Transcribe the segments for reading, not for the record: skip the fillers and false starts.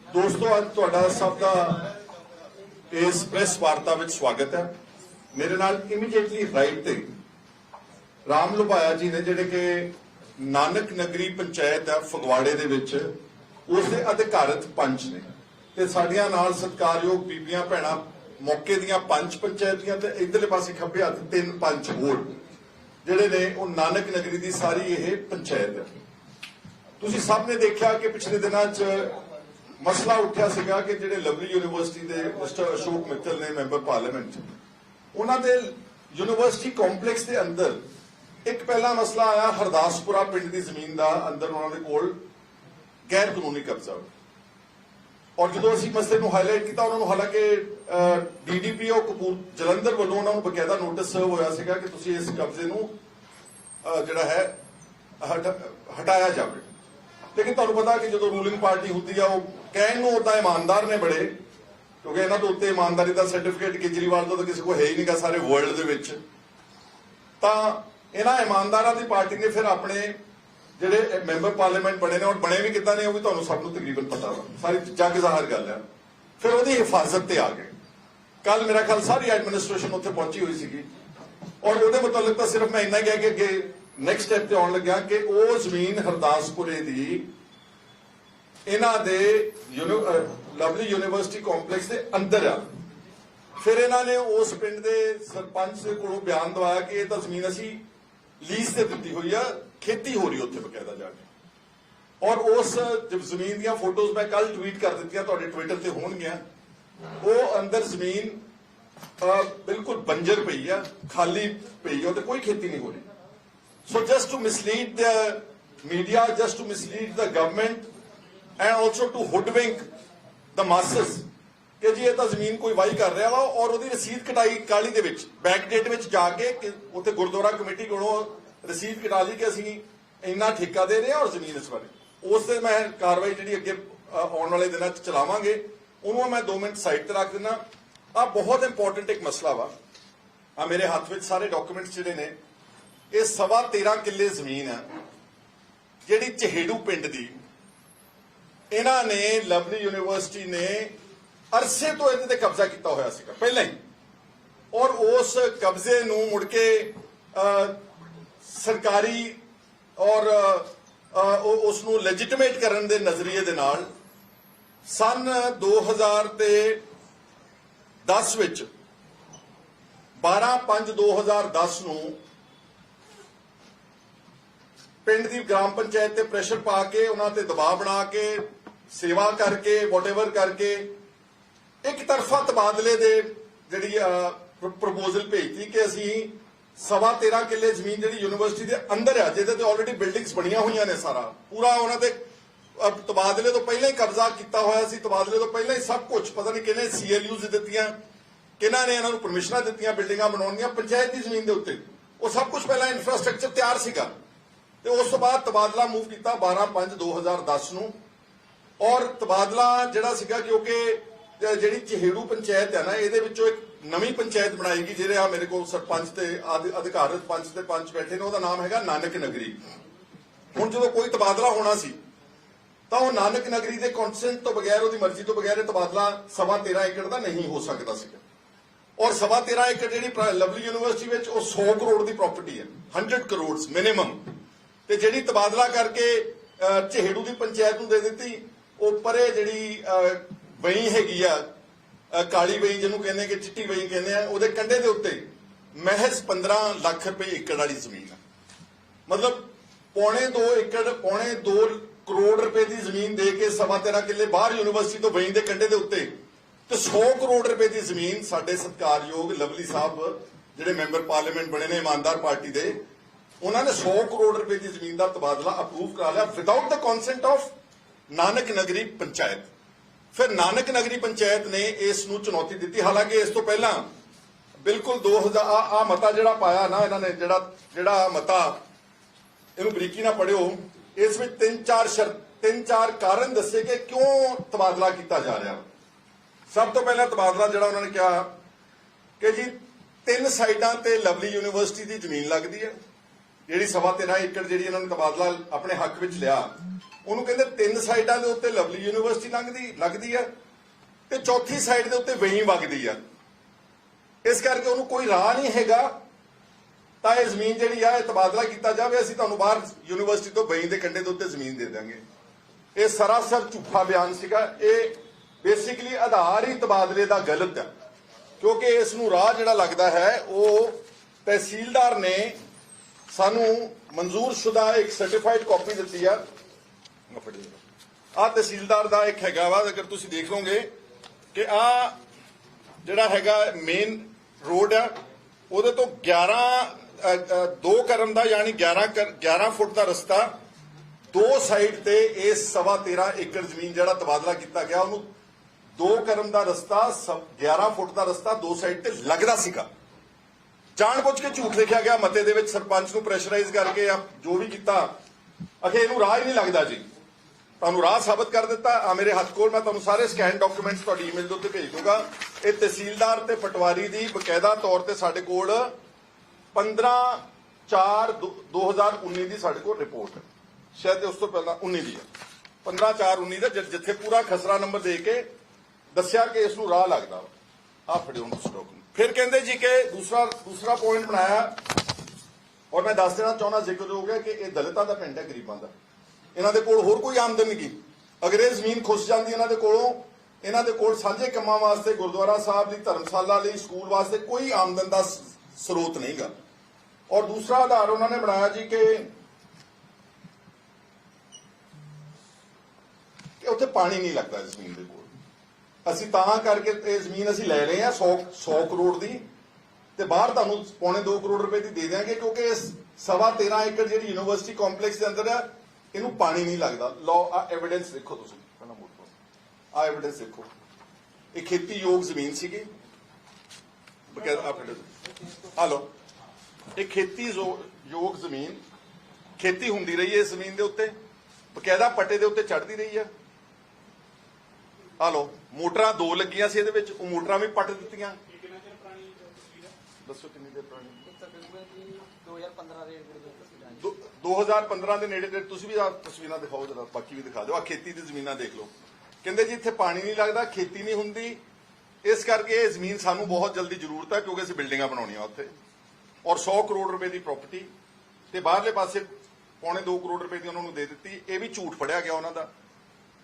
दोस्तों अज तुहाडा सब दा इस प्रेस वार्ता विच स्वागत है। मेरे नाल इमीडिएटली राइट ते राम लुभाया जी ने जिहड़े कि नानक नगरी पंचायत है फगवाड़े दे विच उसदे अधिकारत पंच ने ते साडियां नाल सत्कारयोग बीबियां भैणां मौके दियां पंच पंचायत दियां ते इधरले पासे खब्बे हत्थ 3 पंच होर जिहड़े ने वो नानक नगरी दी सारी यह पंचायत है। तुसीं सब ने देखा कि पिछले दिनों मसला उठा सीगा कि जिहड़े लवली यूनिवर्सिटी के मिस्टर अशोक मित्तल ने मैंबर पार्लीमेंट उन्होंने यूनिवर्सिटी कॉम्पलैक्स के अंदर एक पहला मसला आया हरदासपुरा पिंड की जमीन का अंदर उन्होंने कोल गैर कानूनी कब्जा और जो असीं मसले को हाईलाइट किया उन्होंने हालांकि DDPO कपूर जलंधर वालों उन्होंने बकायदा नोटिस सर्व होया सीगा कि तुसीं इस कब्जे नूं जिहड़ा है हटाया जाए। लेकिन तुहानूं पता कि जो रूलिंग पार्टी होती है वो कहण नूं उदां ईमानदार ने बड़े क्योंकि इन्हां दे उत्ते ईमानदारी का सर्टिफिकेट केजरीवाल तो किसी को है ही नहीं सारे वर्ल्ड दे विच। तां इन्हां ईमानदारां दी पार्टी ने फिर अपने जिहड़े मैंबर पार्लीमेंट बने ने और बने भी किदां ने वो भी तुहानूं सब नूं तकरीबन पता वा सारी जग ज़ाहिर गल है। फिर उहदी हिफाजत ते आ गए। कल मेरा ख्याल सारी एडमिनिस्ट्रेशन उत्थे पहुंची हुई सी और उहदे मुतलक तो सिर्फ मैं इन्ना कह के अगे नैक्सट स्टैप ते आउण लग्या कि वो जमीन हरदासपुरे दी इन्हां दे लवली यूनिवर्सिटी कॉम्पलैक्स के अंदर आ। फिर इन्हां ने उस पिंड के सरपंच कोलों बयान दवाया कि यह जमीन असी लीज से दी हुई है, खेती हो रही उत्थे बकायदा जाके। और उस जमीन दी फोटोज मैं कल ट्वीट कर दी ट्विटर से होणगियां। वो अंदर जमीन बिल्कुल बंजर पई है, खाली पई है, कोई खेती नहीं हो रही। So just to mislead the media, just to mislead the government and also to hoodwink the masses कि जी ये तो जमीन कोई वाही कर रहा वा और उहदी रसीद कटाई काली दे विच बैक डेट विच जाके उत्थे गुरुद्वारा कमेटी कोलों रसीद कटा ली कि असीं इन्ना ठेका दे रहे हैं और जमीन इस बारे उस ते मैं कार्रवाई जिहड़ी अगे आउण वाले दिनां च चलावांगे उहनूं मैं 2 मिनट साइड ते रख दिना। आ बहुत इंपॉर्टेंट एक मसला वा। आ मेरे हाथ विच सारे डॉक्यूमेंट्स जिहड़े ने ये 13.5 किले जमीन है जिहड़ी चहेड़ू पिंड दी इन्हां ने लवली यूनिवर्सिटी ने अरसे तो इहदे ते कब्जा किया होया सीगा पहले ही और उस कब्जे नूं मुड़ के सरकारी और उसनूं लेजिटिमेट करन दे नजरिए दे नाल सन 2010 विच 12/5/2010 नूं पिंड की ग्राम पंचायत ते प्रेशर पा के उन्हां ते दबाव बना के सेवा करके वॉटेवर करके एक तरफा तबादले दे जिहड़ी प्रपोजल भेजती कि असीं 13.5 किले जमीन जिहड़ी यूनिवर्सिटी के अंदर है जिहदे ते ऑलरेडी बिल्डिंग्स बणियां होईयां ने सारा पूरा उन्हां दे तबादले तो पहले ही कब्जा किया होया सी। तबादले तो पहले ही सब कुछ पता नहीं किहने CLUs दित्तियां किहनां ने इन्हां नूं परमिशनां दित्तियां बिल्डिंगां बनाउण दीयां पंचायत की जमीन के उत्ते वो सब कुछ पहला इंफ्रास्ट्रक्चर तैयार सीगा ते उस तो बाद तबादला मूव किया 12/5/2010 नूं और तबादला जिहड़ा सीगा क्योंकि जिहड़ी चहेड़ू पंचायत है ना इहदे विचों एक नवीं पंचायत बनाएगी जिहड़े मेरे को सरपंच ते अधिकारत पंच ते पंच बैठे ने उहदा नाम हैगा नानक नगरी। हुण जदों कोई तबादला होना सी तां ओह नानक नगरी के कॉन्सेंट तो बगैर उहदी मर्जी तो बगैर तबादला 13.5 एकड़ का नहीं हो सकता सीगा और 13.5 एकड़ जिहड़ी लवली यूनिवर्सिटी विच ओह 100 करोड़ की प्रॉपर्टी है 100 करोड़ मिनिमम ते जिहड़ी तबादला करके चहेड़ू की पंचायत नूं दे दित्ती ओह परे जिहड़ी वही हैगी आ काली वही जिन्होंने कहने कि चिट्टी वही कहने उहदे कंढे दे उत्ते महज 15 लाख रुपए एकड़ वाली जमीन है। मतलब पौने 2 करोड़ रुपए की जमीन दे के 13.5 किले बाहर यूनिवर्सिटी तो वही दे कंढे दे उत्ते ते 100 करोड़ रुपए की जमीन साडे सत्कारयोग लवली साहब जिहड़े मैंबर पार्लीमेंट बने ने ईमानदार पार्टी दे उन्होंने 100 करोड़ रुपए की जमीन का तबादला अप्रूव करा लिया without the consent of Nanak Nagri panchayat. फिर नानक नगरी पंचायत ने इस नूं चुनौती दी। हालांकि इस तो पहला बिल्कुल 2000 मता जिहड़ा पाया ना इन्होंने जिहड़ा मता इहनूं बरीकी नाल पढ़िओ इस विच 3-4 कारण दसे कि क्यों तबादला किया जा रहा। सब तो पहला तबादला जिहड़ा उन्होंने कहा कि जी 3 साइडां ते लवली यूनिवर्सिटी की जमीन लगती है ਜਿਹੜੀ 13.5 ਏਕੜ ਜਿਹੜੀ ਇਹਨਾਂ ਨੇ ਤਬਾਦਲਾ ਆਪਣੇ ਹੱਕ ਵਿੱਚ ਲਿਆ, ਉਹਨੂੰ ਕਹਿੰਦੇ 3 ਸਾਈਡਾਂ ਦੇ ਉੱਤੇ ਲਵਲੀ ਯੂਨੀਵਰਸਿਟੀ ਲੱਗਦੀ ਆ ਤੇ ਚੌਥੀ ਸਾਈਡ ਦੇ ਉੱਤੇ ਵਹੀਂ ਵਗਦੀ ਆ। ਇਸ ਕਰਕੇ ਉਹਨੂੰ ਕੋਈ ਰਾਹ ਨਹੀਂ ਹੈਗਾ ਤਾਂ ਇਹ ਜ਼ਮੀਨ ਜਿਹੜੀ ਆ ਇਹ ਤਬਾਦਲਾ ਕੀਤਾ ਜਾਵੇ, ਅਸੀਂ ਤੁਹਾਨੂੰ ਬਾਹਰ ਯੂਨੀਵਰਸਿਟੀ ਤੋਂ ਵਹੀਂ ਦੇ ਕੰਢੇ ਦੇ ਉੱਤੇ ਜ਼ਮੀਨ ਦੇ ਦਾਂਗੇ। ਇਹ ਸਰਾਸਰ ਝੂਠਾ ਬਿਆਨ ਸੀਗਾ। ਇਹ ਬੇਸਿਕਲੀ ਆਧਾਰ ਹੀ ਤਬਾਦਲੇ ਦਾ ਗਲਤ ਹੈ, ਕਿਉਂਕਿ ਇਸ ਨੂੰ ਰਾਹ ਜਿਹੜਾ ਲੱਗਦਾ ਹੈ ਉਹ ਤਹਿਸੀਲਦਾਰ ਨੇ ਸਾਨੂੰ ਮਨਜ਼ੂਰਸ਼ੁਦਾ ਇੱਕ ਸਰਟੀਫਾਈਡ ਕਾਪੀ ਦਿੱਤੀ ਆ। ਆ ਤਹਿਸੀਲਦਾਰ ਦਾ ਇੱਕ ਹੈਗਾ ਵਾ, ਅਗਰ ਤੁਸੀਂ ਦੇਖ ਲਓਗੇ ਕਿ ਆ ਜਿਹੜਾ ਹੈਗਾ ਮੇਨ ਰੋਡ ਆ ਉਹਦੇ ਤੋਂ 2 ਕਰਮ ਦਾ ਯਾਨੀ 11 ਫੁੱਟ ਦਾ ਰਸਤਾ, 2 ਸਾਈਡ ਤੇ ਇਸ 13.5 ਏਕੜ ਜ਼ਮੀਨ ਜਿਹੜਾ ਤਬਾਦਲਾ ਕੀਤਾ ਗਿਆ ਉਹਨੂੰ 2 ਕਰਮ ਦਾ ਰਸਤਾ 11 ਫੁੱਟ ਦਾ ਰਸਤਾ 2 ਸਾਈਡ ਤੇ ਲੱਗਦਾ ਸੀਗਾ। ਜਾਣਬੁੱਝ ਕੇ ਝੂਠ ਲਿਖਿਆ ਗਿਆ ਮਤੇ ਦੇ ਵਿੱਚ, ਸਰਪੰਚ ਨੂੰ ਪ੍ਰੈਸ਼ਰਾਈਜ਼ ਕਰਕੇ ਜਾਂ ਜੋ ਵੀ ਕੀਤਾ, ਅਖੇ ਇਹਨੂੰ ਰਾਹ ਹੀ ਨਹੀਂ ਲੱਗਦਾ ਜੀ। ਤੁਹਾਨੂੰ ਰਾਹ ਸਾਬਤ ਕਰ ਦਿੱਤਾ। ਆ ਮੇਰੇ ਹੱਥ ਕੋਲ, ਮੈਂ ਤੁਹਾਨੂੰ ਸਾਰੇ ਸਕੈਨ ਡਾਕੂਮੈਂਟਸ ਤੁਹਾਡੀ ਈਮੇਲ ਦੇ ਉੱਤੇ ਭੇਜ ਦੂੰਗਾ। ਇਹ ਤਹਿਸੀਲਦਾਰ ਤੇ ਪਟਵਾਰੀ ਦੀ ਬਕਾਇਦਾ ਤੌਰ ਤੇ ਸਾਡੇ ਕੋਲ 15/4/2019 ਦੀ ਸਾਡੇ ਕੋਲ ਰਿਪੋਰਟ ਹੈ, ਸ਼ਾਇਦ ਉਸ ਤੋਂ ਪਹਿਲਾਂ 19 ਦੀ ਹੈ, 15/4/19 ਦਾ, ਜਿੱਥੇ ਪੂਰਾ ਖਸਰਾ ਨੰਬਰ ਦੇ ਕੇ ਦੱਸਿਆ ਕਿ ਇਸ ਨੂੰ ਰਾਹ ਲੱਗਦਾ ਵਾ। ਆ ਫੜਿਓ ਤੁਸੀਂ ਡਾਕੂਮੈਂਟ। ਫਿਰ ਕਹਿੰਦੇ ਜੀ ਕਿ ਦੂਸਰਾ ਪੁਆਇੰਟ ਬਣਾਇਆ, ਔਰ ਮੈਂ ਦੱਸ ਦੇਣਾ ਚਾਹੁੰਦਾ, ਜ਼ਿਕਰ ਹੋ ਗਿਆ ਕਿ ਇਹ ਦਲਿਤਾਂ ਦਾ ਪਿੰਡ ਹੈ, ਗਰੀਬਾਂ ਦਾ। ਇਹਨਾਂ ਦੇ ਕੋਲ ਹੋਰ ਕੋਈ ਆਮਦਨ ਨਹੀਂ। ਅਗਰ ਇਹ ਜ਼ਮੀਨ ਖੁੱਸ ਜਾਂਦੀ ਇਹਨਾਂ ਦੇ ਕੋਲੋਂ, ਇਹਨਾਂ ਦੇ ਕੋਲ ਸਾਂਝੇ ਕੰਮਾਂ ਵਾਸਤੇ, ਗੁਰਦੁਆਰਾ ਸਾਹਿਬ ਲਈ, ਧਰਮਸ਼ਾਲਾ ਲਈ, ਸਕੂਲ ਵਾਸਤੇ ਕੋਈ ਆਮਦਨ ਦਾ ਸਰੋਤ ਨਹੀਂਗਾ। ਔਰ ਦੂਸਰਾ ਆਧਾਰ ਉਹਨਾਂ ਨੇ ਬਣਾਇਆ ਜੀ ਕਿ ਉੱਥੇ ਪਾਣੀ ਨਹੀਂ ਲੱਗਦਾ ਜ਼ਮੀਨ ਦੇ ਕੋਲ। ਅਸੀਂ ਤਾਂ ਕਰਕੇ ਇਹ ਜ਼ਮੀਨ ਅਸੀਂ ਲੈ ਰਹੇ ਹਾਂ 100 ਕਰੋੜ ਦੀ, ਤੇ ਬਾਹਰ ਤੁਹਾਨੂੰ 2.25 ਕਰੋੜ ਰੁਪਏ ਦੀ ਦੇ ਦਿਆਂਗੇ, ਕਿਉਂਕਿ ਇਸ 13.5 ਏਕੜ ਜਿਹੜੀ ਯੂਨੀਵਰਸਿਟੀ ਕੰਪਲੈਕਸ ਦੇ ਅੰਦਰ ਆ, ਇਹਨੂੰ ਪਾਣੀ ਨਹੀਂ ਲੱਗਦਾ। ਲਓ ਆ ਐਵੀਡੈਂਸ ਦੇਖੋ ਤੁਸੀਂ, ਪਹਿਲਾਂ ਮੋਟੋ ਆ ਐਵੀਡੈਂਸ ਦੇਖੋ। ਇਹ ਖੇਤੀਯੋਗ ਜ਼ਮੀਨ ਸੀਗੀ, ਆ ਲਓ, ਇਹ ਖੇਤੀਯੋਗ ਜ਼ਮੀਨ, ਖੇਤੀ ਹੁੰਦੀ ਰਹੀ ਹੈ ਇਸ ਜ਼ਮੀਨ ਦੇ ਉੱਤੇ, ਬਕਾਇਦਾ ਪੱਟੇ ਦੇ ਉੱਤੇ ਚੜ੍ਹਦੀ ਰਹੀ ਆ। ਆ ਲਓ, ਮੋਟਰਾਂ 2 ਲੱਗੀਆਂ ਸੀ ਇਹਦੇ ਵਿੱਚ, ਉਹ ਮੋਟਰਾਂ ਵੀ ਪੱਟ ਦਿੱਤੀਆਂ। ਦੱਸੋ ਕਿੰਨੀ ਦੇਰ ਪੁਰਾਣੀ? 2015 ਦੇ ਨੇੜੇ ਤੇ। ਤੁਸੀਂ ਵੀ ਆ ਤਸਵੀਰਾਂ ਦਿਖਾਓ ਜਰਾ, ਬਾਕੀ ਵੀ ਦਿਖਾ ਦਿਓ। ਆ ਖੇਤੀ ਦੀ ਜ਼ਮੀਨਾਂ ਦੇਖ ਲਓ। ਕਹਿੰਦੇ ਜੀ ਇੱਥੇ ਪਾਣੀ ਨਹੀਂ ਲੱਗਦਾ, ਖੇਤੀ ਨਹੀਂ ਹੁੰਦੀ, ਇਸ ਕਰਕੇ ਇਹ ਜ਼ਮੀਨ ਸਾਨੂੰ ਬਹੁਤ ਜਲਦੀ ਜ਼ਰੂਰਤ ਹੈ, ਕਿਉਂਕਿ ਅਸੀਂ ਬਿਲਡਿੰਗਾਂ ਬਣਾਉਣੀਆਂ ਉੱਥੇ। ਔਰ 100 ਕਰੋੜ ਰੁਪਏ ਦੀ ਪ੍ਰਾਪਰਟੀ ਤੇ ਬਾਹਰਲੇ ਪਾਸੇ 2.25 ਕਰੋੜ ਰੁਪਏ ਦੀ ਉਹਨਾਂ ਨੂੰ ਦੇ ਦਿੱਤੀ। ਇਹ ਵੀ ਝੂਠ ਫੜਿਆ ਗਿਆ ਉਹਨਾਂ ਦਾ,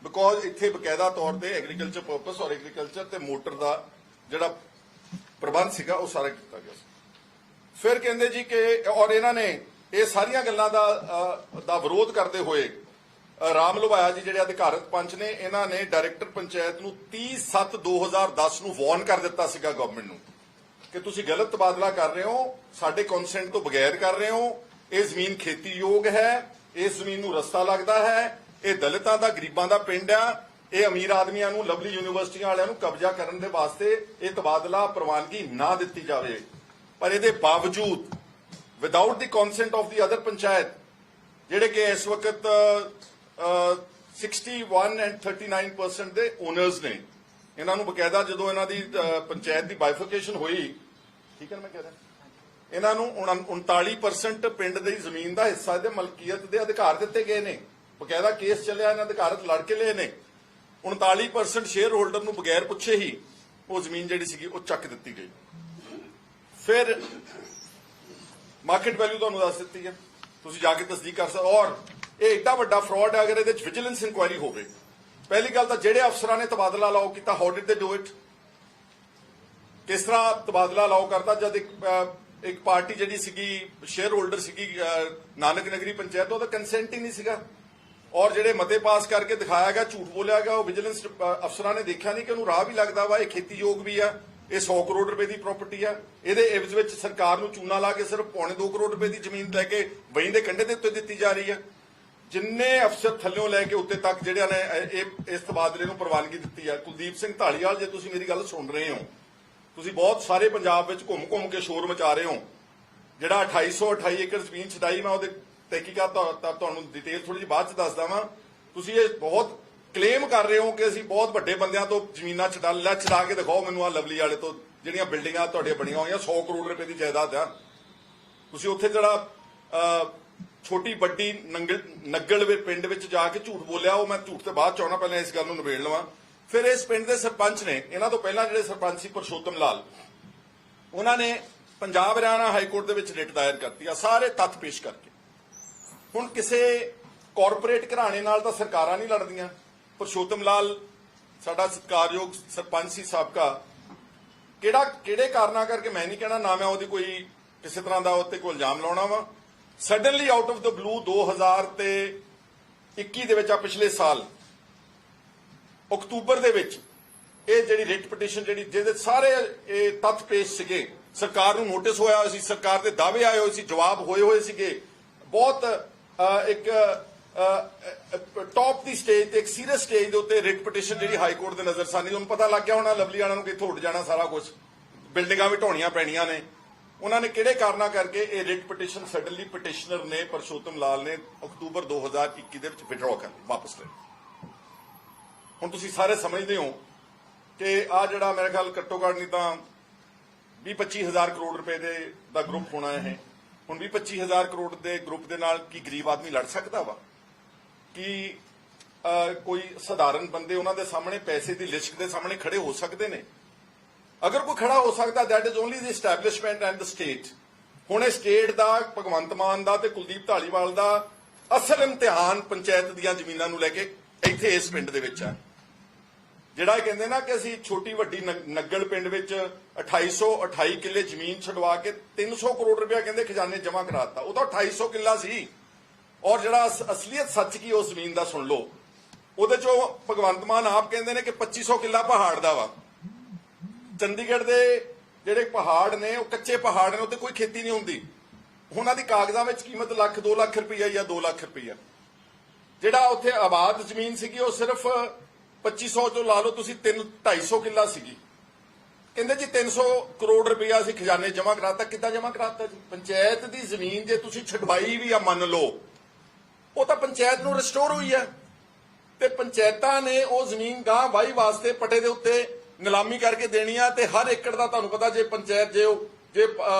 ਬਿਕੋਜ਼ ਇੱਥੇ ਬਕਾਇਦਾ ਤੌਰ ਤੇ ਐਗਰੀਕਲਚਰ ਪਰਪਸ ਔਰ ਐਗਰੀਕਲਚਰ ਤੇ ਮੋਟਰ ਦਾ ਜਿਹੜਾ ਪ੍ਰਬੰਧ ਸੀਗਾ ਉਹ ਸਾਰਾ ਕੀਤਾ ਗਿਆ ਸੀ। ਫਿਰ ਕਹਿੰਦੇ ਜੀ ਕਿ, ਔਰ ਇਹਨਾਂ ਨੇ ਇਹ ਸਾਰੀਆਂ ਗੱਲਾਂ ਦਾ ਵਿਰੋਧ ਕਰਦੇ ਹੋਏ ਰਾਮ ਲੁਬਾਇਆ ਜੀ ਜਿਹੜੇ ਅਧਿਕਾਰਤ ਪੰਚ ਨੇ, ਇਹਨਾਂ ਨੇ ਡਾਇਰੈਕਟਰ ਪੰਚਾਇਤ ਨੂੰ 30/7/2010 ਨੂੰ ਵਾਰਨ ਕਰ ਦਿੱਤਾ ਸੀਗਾ ਗਵਰਨਮੈਂਟ ਨੂੰ ਕਿ ਤੁਸੀਂ ਗਲਤ ਤਬਾਦਲਾ ਕਰ ਰਹੇ ਹੋ, ਸਾਡੇ ਕੰਸੈਂਟ ਤੋਂ ਬਗੈਰ ਕਰ ਰਹੇ ਹੋ, ਇਹ ਜ਼ਮੀਨ ਖੇਤੀਯੋਗ ਹੈ, ਇਸ ਜ਼ਮੀਨ ਨੂੰ ਰਸਤਾ ਲੱਗਦਾ ਹੈ, ਇਹ ਦਲਿਤਾਂ ਦਾ, ਗਰੀਬਾਂ ਦਾ ਪਿੰਡ ਆ, ਇਹ ਅਮੀਰ ਆਦਮੀਆਂ ਨੂੰ, ਲਵਲੀ ਯੂਨੀਵਰਸਿਟੀਆਂ ਵਾਲਿਆਂ ਨੂੰ ਕਬਜ਼ਾ ਕਰਨ ਦੇ ਵਾਸਤੇ ਇਹ ਤਬਾਦਲਾ ਪ੍ਰਵਾਨਗੀ ਨਾ ਦਿੱਤੀ ਜਾਵੇ। ਪਰ ਇਹਦੇ ਬਾਵਜੂਦ without the consent of the other panchayat, ਜਿਹੜੇ ਕਿ ਇਸ ਵਕਤ 61 ਐਂਡ 39% ਦੇ ਓਨਰਸ ਨੇ, ਇਹਨਾਂ ਨੂੰ ਬਕਾਇਦਾ ਜਦੋਂ ਇਹਨਾਂ ਦੀ ਪੰਚਾਇਤ ਦੀ ਬਾਈਫਰਕੇਸ਼ਨ ਹੋਈ, ਠੀਕ ਹੈ ਨਾ ਮੈਂ ਕਹਿ ਰਿਹਾ, ਇਹਨਾਂ ਨੂੰ 39% ਪਿੰਡ ਦੀ ਜ਼ਮੀਨ ਦਾ ਹਿੱਸਾ ਦੇ ਮਲਕੀਅਤ ਦੇ ਅਧਿਕਾਰ ਦਿੱਤੇ ਗਏ ਨੇ। ਬਕਾਇਦਾ ਕੇਸ ਚੱਲਿਆ, ਇਹਨਾਂ ਅਧਿਕਾਰਤ ਲੜ ਕੇ ਲਏ ਨੇ। 39% ਸ਼ੇਅਰ ਹੋਲਡਰ ਨੂੰ ਬਗੈਰ ਪੁੱਛੇ ਹੀ ਉਹ ਜ਼ਮੀਨ ਜਿਹੜੀ ਸੀਗੀ ਉਹ ਚੱਕ ਦਿੱਤੀ ਗਈ। ਫਿਰ ਮਾਰਕੀਟ ਵੈਲਿਊ ਤੁਹਾਨੂੰ ਦੱਸ ਦਿੱਤੀ ਹੈ, ਤੁਸੀਂ ਜਾ ਕੇ ਤਸਦੀਕ ਕਰ ਸਕਦੇ। ਔਰ ਇਹ ਏਡਾ ਵੱਡਾ ਫਰਾਡ ਹੈ, ਅਗਰ ਇਹਦੇ ਵਿੱਚ ਵਿਜੀਲੈਂਸ ਇਨਕੁਆਇਰੀ ਹੋਵੇ। ਪਹਿਲੀ ਗੱਲ ਤਾਂ ਜਿਹੜੇ ਅਫਸਰਾਂ ਨੇ ਤਬਾਦਲਾ ਅਲਾਓ ਕੀਤਾ, ਹਾਊ ਡਿਡ ਦੇ ਡੂ ਇਟ? ਕਿਸ ਤਰ੍ਹਾਂ ਤਬਾਦਲਾ ਅਲਾਓ ਕਰਤਾ ਜਦ ਇੱਕ ਪਾਰਟੀ ਜਿਹੜੀ ਸੀਗੀ ਸ਼ੇਅਰ ਹੋਲਡਰ ਸੀਗੀ ਨਾਨਕ ਨਗਰੀ ਪੰਚਾਇਤ, ਉਹਦਾ ਕੰਸੈਂਟ ਹੀ ਨਹੀਂ ਸੀਗਾ। ਔਰ ਜਿਹੜੇ ਮਤੇ ਪਾਸ ਕਰਕੇ ਦਿਖਾਇਆ ਗਿਆ, ਝੂਠ ਬੋਲਿਆ ਗਿਆ, ਉਹ ਵਿਜੀਲੈਂਸ ਅਫਸਰਾਂ ਨੇ ਦੇਖਿਆ ਨਹੀਂ ਕਿ ਉਹਨੂੰ ਰਾਹ ਵੀ ਲੱਗਦਾ ਵਾ, ਇਹ ਖੇਤੀਯੋਗ ਵੀ ਆ, ਇਹ 100 ਕਰੋੜ ਰੁਪਏ ਦੀ ਪ੍ਰਾਪਰਟੀ ਆ, ਇਹਦੇ ਇਵਜ਼ ਵਿੱਚ ਸਰਕਾਰ ਨੂੰ ਚੂਨਾ ਲਾ ਕੇ ਸਿਰਫ 2.25 ਕਰੋੜ ਰੁਪਏ ਦੀ ਜ਼ਮੀਨ ਲੈ ਕੇ ਵਹੀਂ ਦੇ ਕੰਢੇ ਦੇ ਉੱਤੇ ਦਿੱਤੀ ਜਾ ਰਹੀ ਆ। ਜਿੰਨੇ ਅਫਸਰ ਥੱਲਿਓਂ ਲੈ ਕੇ ਉੱਤੇ ਤੱਕ ਜਿਹੜਿਆਂ ਨੇ ਇਸ ਤਬਾਦਲੇ ਨੂੰ ਪ੍ਰਵਾਨਗੀ ਦਿੱਤੀ ਆ, ਕੁਲਦੀਪ ਸਿੰਘ ਢਾਲੀਵਾਲ, ਜੇ ਤੁਸੀਂ ਮੇਰੀ ਗੱਲ ਸੁਣ ਰਹੇ ਹੋ, ਤੁਸੀਂ ਬਹੁਤ ਸਾਰੇ ਪੰਜਾਬ ਵਿੱਚ ਘੁੰਮ ਕੇ ਸ਼ੋਰ ਮਚਾ ਰਹੇ ਹੋ। ਜਿਹੜਾ 2828 ਏਕੜ ਜ਼ਮੀਨ ਛਡਾਈ, ਮੈਂ ਉਹਦੇ ਤਹਿਕੀਕਾਤ ਤੁਹਾਨੂੰ ਡਿਟੇਲ ਥੋੜੀ ਜਿਹੀ ਬਾਅਦ ਚ ਦੱਸਦਾ ਵਾਂ। ਤੁਸੀਂ ਇਹ ਬਹੁਤ ਕਲੇਮ ਕਰ ਰਹੇ ਹੋ ਕਿ ਅਸੀਂ ਬਹੁਤ ਵੱਡੇ ਬੰਦਿਆਂ ਤੋਂ ਜ਼ਮੀਨਾਂ ਛਡਾ ਕੇ ਦਿਖਾਓ ਮੈਨੂੰ, ਆ ਲਵਲੀ ਵਾਲੇ ਤੋਂ ਜਿਹੜੀਆਂ ਬਿਲਡਿੰਗਾਂ ਤੁਹਾਡੀਆਂ ਬਣੀਆਂ ਹੋਈਆਂ 100 ਕਰੋੜ ਰੁਪਏ ਦੀ ਜਾਇਦਾਦ ਆ। ਤੁਸੀਂ ਉੱਥੇ ਜਿਹੜਾ ਛੋਟੀ ਵੱਡੀ ਨੰਗਲ ਵੇ ਪਿੰਡ ਵਿੱਚ ਜਾ ਕੇ ਝੂਠ ਬੋਲਿਆ, ਉਹ ਮੈਂ ਝੂਠ ਤੇ ਬਾਅਦ ਚਾਹੁੰਦਾ, ਪਹਿਲਾਂ ਇਸ ਗੱਲ ਨੂੰ ਨਿਬੇੜ ਲਵਾਂ। ਫਿਰ ਇਸ ਪਿੰਡ ਦੇ ਸਰਪੰਚ ਨੇ, ਇਹਨਾਂ ਤੋਂ ਪਹਿਲਾਂ ਜਿਹੜੇ ਸਰਪੰਚ ਸੀ ਪੁਰਸ਼ੋਤਮ ਲਾਲ, ਉਹਨਾਂ ਨੇ ਪੰਜਾਬ ਹਰਿਆਣਾ ਹਾਈ ਕੋਰਟ ਦੇ ਵਿੱਚ ਰਿਟ ਦਾਇਰ ਕਰਤੀ ਆ ਸਾਰੇ ਤੱਥ ਪੇਸ਼ ਕਰਕੇ। ਹੁਣ ਕਿਸੇ ਕਾਰਪੋਰੇਟ ਘਰਾਣੇ ਨਾਲ ਤਾਂ ਸਰਕਾਰਾਂ ਨਹੀਂ ਲੜਦੀਆਂ। ਪੁਰਸ਼ੋਤਮ ਲਾਲ ਸਾਡਾ ਸਤਿਕਾਰਯੋਗ ਸਰਪੰਚ ਸੀ ਸਾਬਕਾ, ਕਿਹੜੇ ਕਾਰਨਾਂ ਕਰਕੇ ਮੈਂ ਨਹੀਂ ਕਹਿਣਾ, ਨਾ ਮੈਂ ਉਹਦੀ ਕੋਈ ਕਿਸੇ ਤਰ੍ਹਾਂ ਦਾ ਉੱਤੇ ਕੋਈ ਇਲਜ਼ਾਮ ਲਾਉਣਾ ਵਾ, suddenly out of the blue 2021 ਦੇ ਵਿੱਚ ਆ ਪਿਛਲੇ ਸਾਲ ਅਕਤੂਬਰ ਦੇ ਵਿੱਚ ਇਹ ਜਿਹੜੀ ਰਿਟ ਪਟੀਸ਼ਨ ਜਿਹੜੀ ਜਿਹਦੇ ਸਾਰੇ ਇਹ ਤੱਥ ਪੇਸ਼ ਸੀਗੇ, ਸਰਕਾਰ ਨੂੰ ਨੋਟਿਸ ਹੋਇਆ ਹੋਇਆ ਸੀ, ਸਰਕਾਰ ਦੇ ਦਾਅਵੇ ਆਏ ਹੋਏ ਸੀ, ਜਵਾਬ ਹੋਏ ਹੋਏ ਸੀਗੇ, ਬਹੁਤ ਇੱਕ ਟੌਪ ਦੀ ਸਟੇਜ ਤੇ ਇੱਕ ਸੀਰੀਅਸ ਸਟੇਜ ਦੇ ਉੱਤੇ ਰਿਟ ਪਟੀਸ਼ਨ ਜਿਹੜੀ ਹਾਈ ਕੋਰਟ ਦੇ ਨਜ਼ਰਸਾਨੀ, ਉਹਨੂੰ ਪਤਾ ਲੱਗ ਗਿਆ ਹੋਣਾ ਲਵਲੀ ਵਾਲਿਆਂ ਨੂੰ ਕਿ ਇੱਥੋਂ ਉੱਡ ਜਾਣਾ ਸਾਰਾ ਕੁਝ, ਬਿਲਡਿੰਗਾਂ ਵੀ ਢਾਉਣੀਆਂ ਪੈਣੀਆਂ ਨੇ। ਉਹਨਾਂ ਨੇ ਕਿਹੜੇ ਕਾਰਨਾਂ ਕਰਕੇ ਇਹ ਰਿਟ ਪਟੀਸ਼ਨ ਸਡਨਲੀ ਪਟੀਸ਼ਨਰ ਨੇ ਪੁਰਸ਼ੋਤਮ ਲਾਲ ਨੇ ਅਕਤੂਬਰ 2021 ਦੇ ਵਿੱਚ ਵਿਡਰਾਅ ਕਰ ਵਾਪਸ ਲੈ। ਹੁਣ ਤੁਸੀਂ ਸਾਰੇ ਸਮਝਦੇ ਹੋ ਕਿ ਆ ਜਿਹੜਾ ਮੇਰੇ ਖਿਆਲ ਘੱਟੋ ਘੱਟ ਨਹੀਂ ਤਾਂ 20-25 ਹਜ਼ਾਰ ਕਰੋੜ ਰੁਪਏ ਦਾ ਗਰੁੱਪ ਹੋਣਾ ਇਹ। ਹੁਣ 20-25 ਹਜ਼ਾਰ ਕਰੋੜ ਦੇ ਗਰੁੱਪ ਦੇ ਨਾਲ ਕੀ ਗਰੀਬ ਆਦਮੀ ਲੜ ਸਕਦਾ ਵਾ? ਕਿ ਕੋਈ ਸਧਾਰਨ ਬੰਦੇ ਉਹਨਾਂ ਦੇ ਸਾਹਮਣੇ ਪੈਸੇ ਦੀ ਲਿਸ਼ਕ ਦੇ ਸਾਹਮਣੇ ਖੜੇ ਹੋ ਸਕਦੇ ਨੇ? ਅਗਰ ਕੋਈ ਖੜਾ ਹੋ ਸਕਦਾ, that is only the establishment and the state. ਹੁਣ ਇਹ ਸਟੇਟ ਦਾ, ਭਗਵੰਤ ਮਾਨ ਦਾ ਤੇ ਕੁਲਦੀਪ ਢਾਲੀਵਾਲ ਦਾ ਅਸਲ ਇਮਤਿਹਾਨ ਪੰਚਾਇਤ ਦੀਆਂ ਜ਼ਮੀਨਾਂ ਨੂੰ ਲੈ ਕੇ ਇੱਥੇ ਇਸ ਪਿੰਡ ਦੇ ਵਿੱਚ ਆ। ਜਿਹੜਾ ਇਹ ਕਹਿੰਦੇ ਨਾ ਕਿ ਅਸੀਂ ਛੋਟੀ ਵੱਡੀ ਨੰਗਲ ਪਿੰਡ ਵਿੱਚ 2828 ਕਿੱਲੇ ਜ਼ਮੀਨ ਛਡਵਾ ਕੇ 300 ਕਰੋੜ ਰੁਪਇਆ ਕਹਿੰਦੇ ਖਜ਼ਾਨੇ ਜਮ੍ਹਾਂ ਕਰਾਤਾ, ਉਹ ਤਾਂ 2800 ਕਿੱਲਾ ਸੀ। ਔਰ ਜਿਹੜਾ ਅਸਲੀਅਤ ਸੱਚ ਕੀ ਉਸ ਜ਼ਮੀਨ ਦਾ ਸੁਣ ਲਓ, ਉਹਦੇ ਚੋਂ ਭਗਵੰਤ ਮਾਨ ਆਪ ਕਹਿੰਦੇ ਨੇ ਕਿ 2500 ਕਿੱਲਾ ਪਹਾੜ ਦਾ ਵਾ। ਚੰਡੀਗੜ੍ਹ ਦੇ ਜਿਹੜੇ ਪਹਾੜ ਨੇ ਉਹ ਕੱਚੇ ਪਹਾੜ ਨੇ, ਉੱਤੇ ਕੋਈ ਖੇਤੀ ਨਹੀਂ ਹੁੰਦੀ। ਉਹਨਾਂ ਦੀ ਕਾਗਜ਼ਾਂ ਵਿੱਚ ਕੀਮਤ ਲੱਖ 2 ਲੱਖ ਰੁਪਈਆ ਜਾਂ 2 ਲੱਖ ਰੁਪਈਆ। ਜਿਹੜਾ ਉੱਥੇ ਆਬਾਦ ਜ਼ਮੀਨ ਸੀਗੀ ਉਹ ਸਿਰਫ 2500 ਚੋਂ ਲਾ ਲਓ ਤੁਸੀਂ 250 ਕਿੱਲਾ ਸੀਗੀ। ਕਹਿੰਦੇ ਜੀ 300 ਕਰੋੜ ਰੁਪਈਆ ਅਸੀਂ ਖਜ਼ਾਨੇ ਜਮ੍ਹਾਂ ਕਰਾਤਾ। ਕਿੱਦਾਂ ਜਮ੍ਹਾਂ ਕਰਾਤਾ ਜੀ? ਪੰਚਾਇਤ ਦੀ ਜ਼ਮੀਨ ਜੇ ਤੁਸੀਂ ਛਡਵਾਈ ਵੀ ਆ ਮੰਨ ਲਓ, ਉਹ ਤਾਂ ਪੰਚਾਇਤ ਨੂੰ ਰਿਸਟੋਰ ਹੋਈ ਹੈ ਤੇ ਪੰਚਾਇਤਾਂ ਨੇ ਉਹ ਜ਼ਮੀਨ ਗਾਂ ਵਾਹੀ ਵਾਸਤੇ ਪੱਟੇ ਦੇ ਉੱਤੇ ਨਿਲਾਮੀ ਕਰਕੇ ਦੇਣੀ ਆ। ਤੇ ਹਰ ਏਕੜ ਦਾ ਤੁਹਾਨੂੰ ਪਤਾ, ਜੇ ਪੰਚਾਇਤ ਜੇ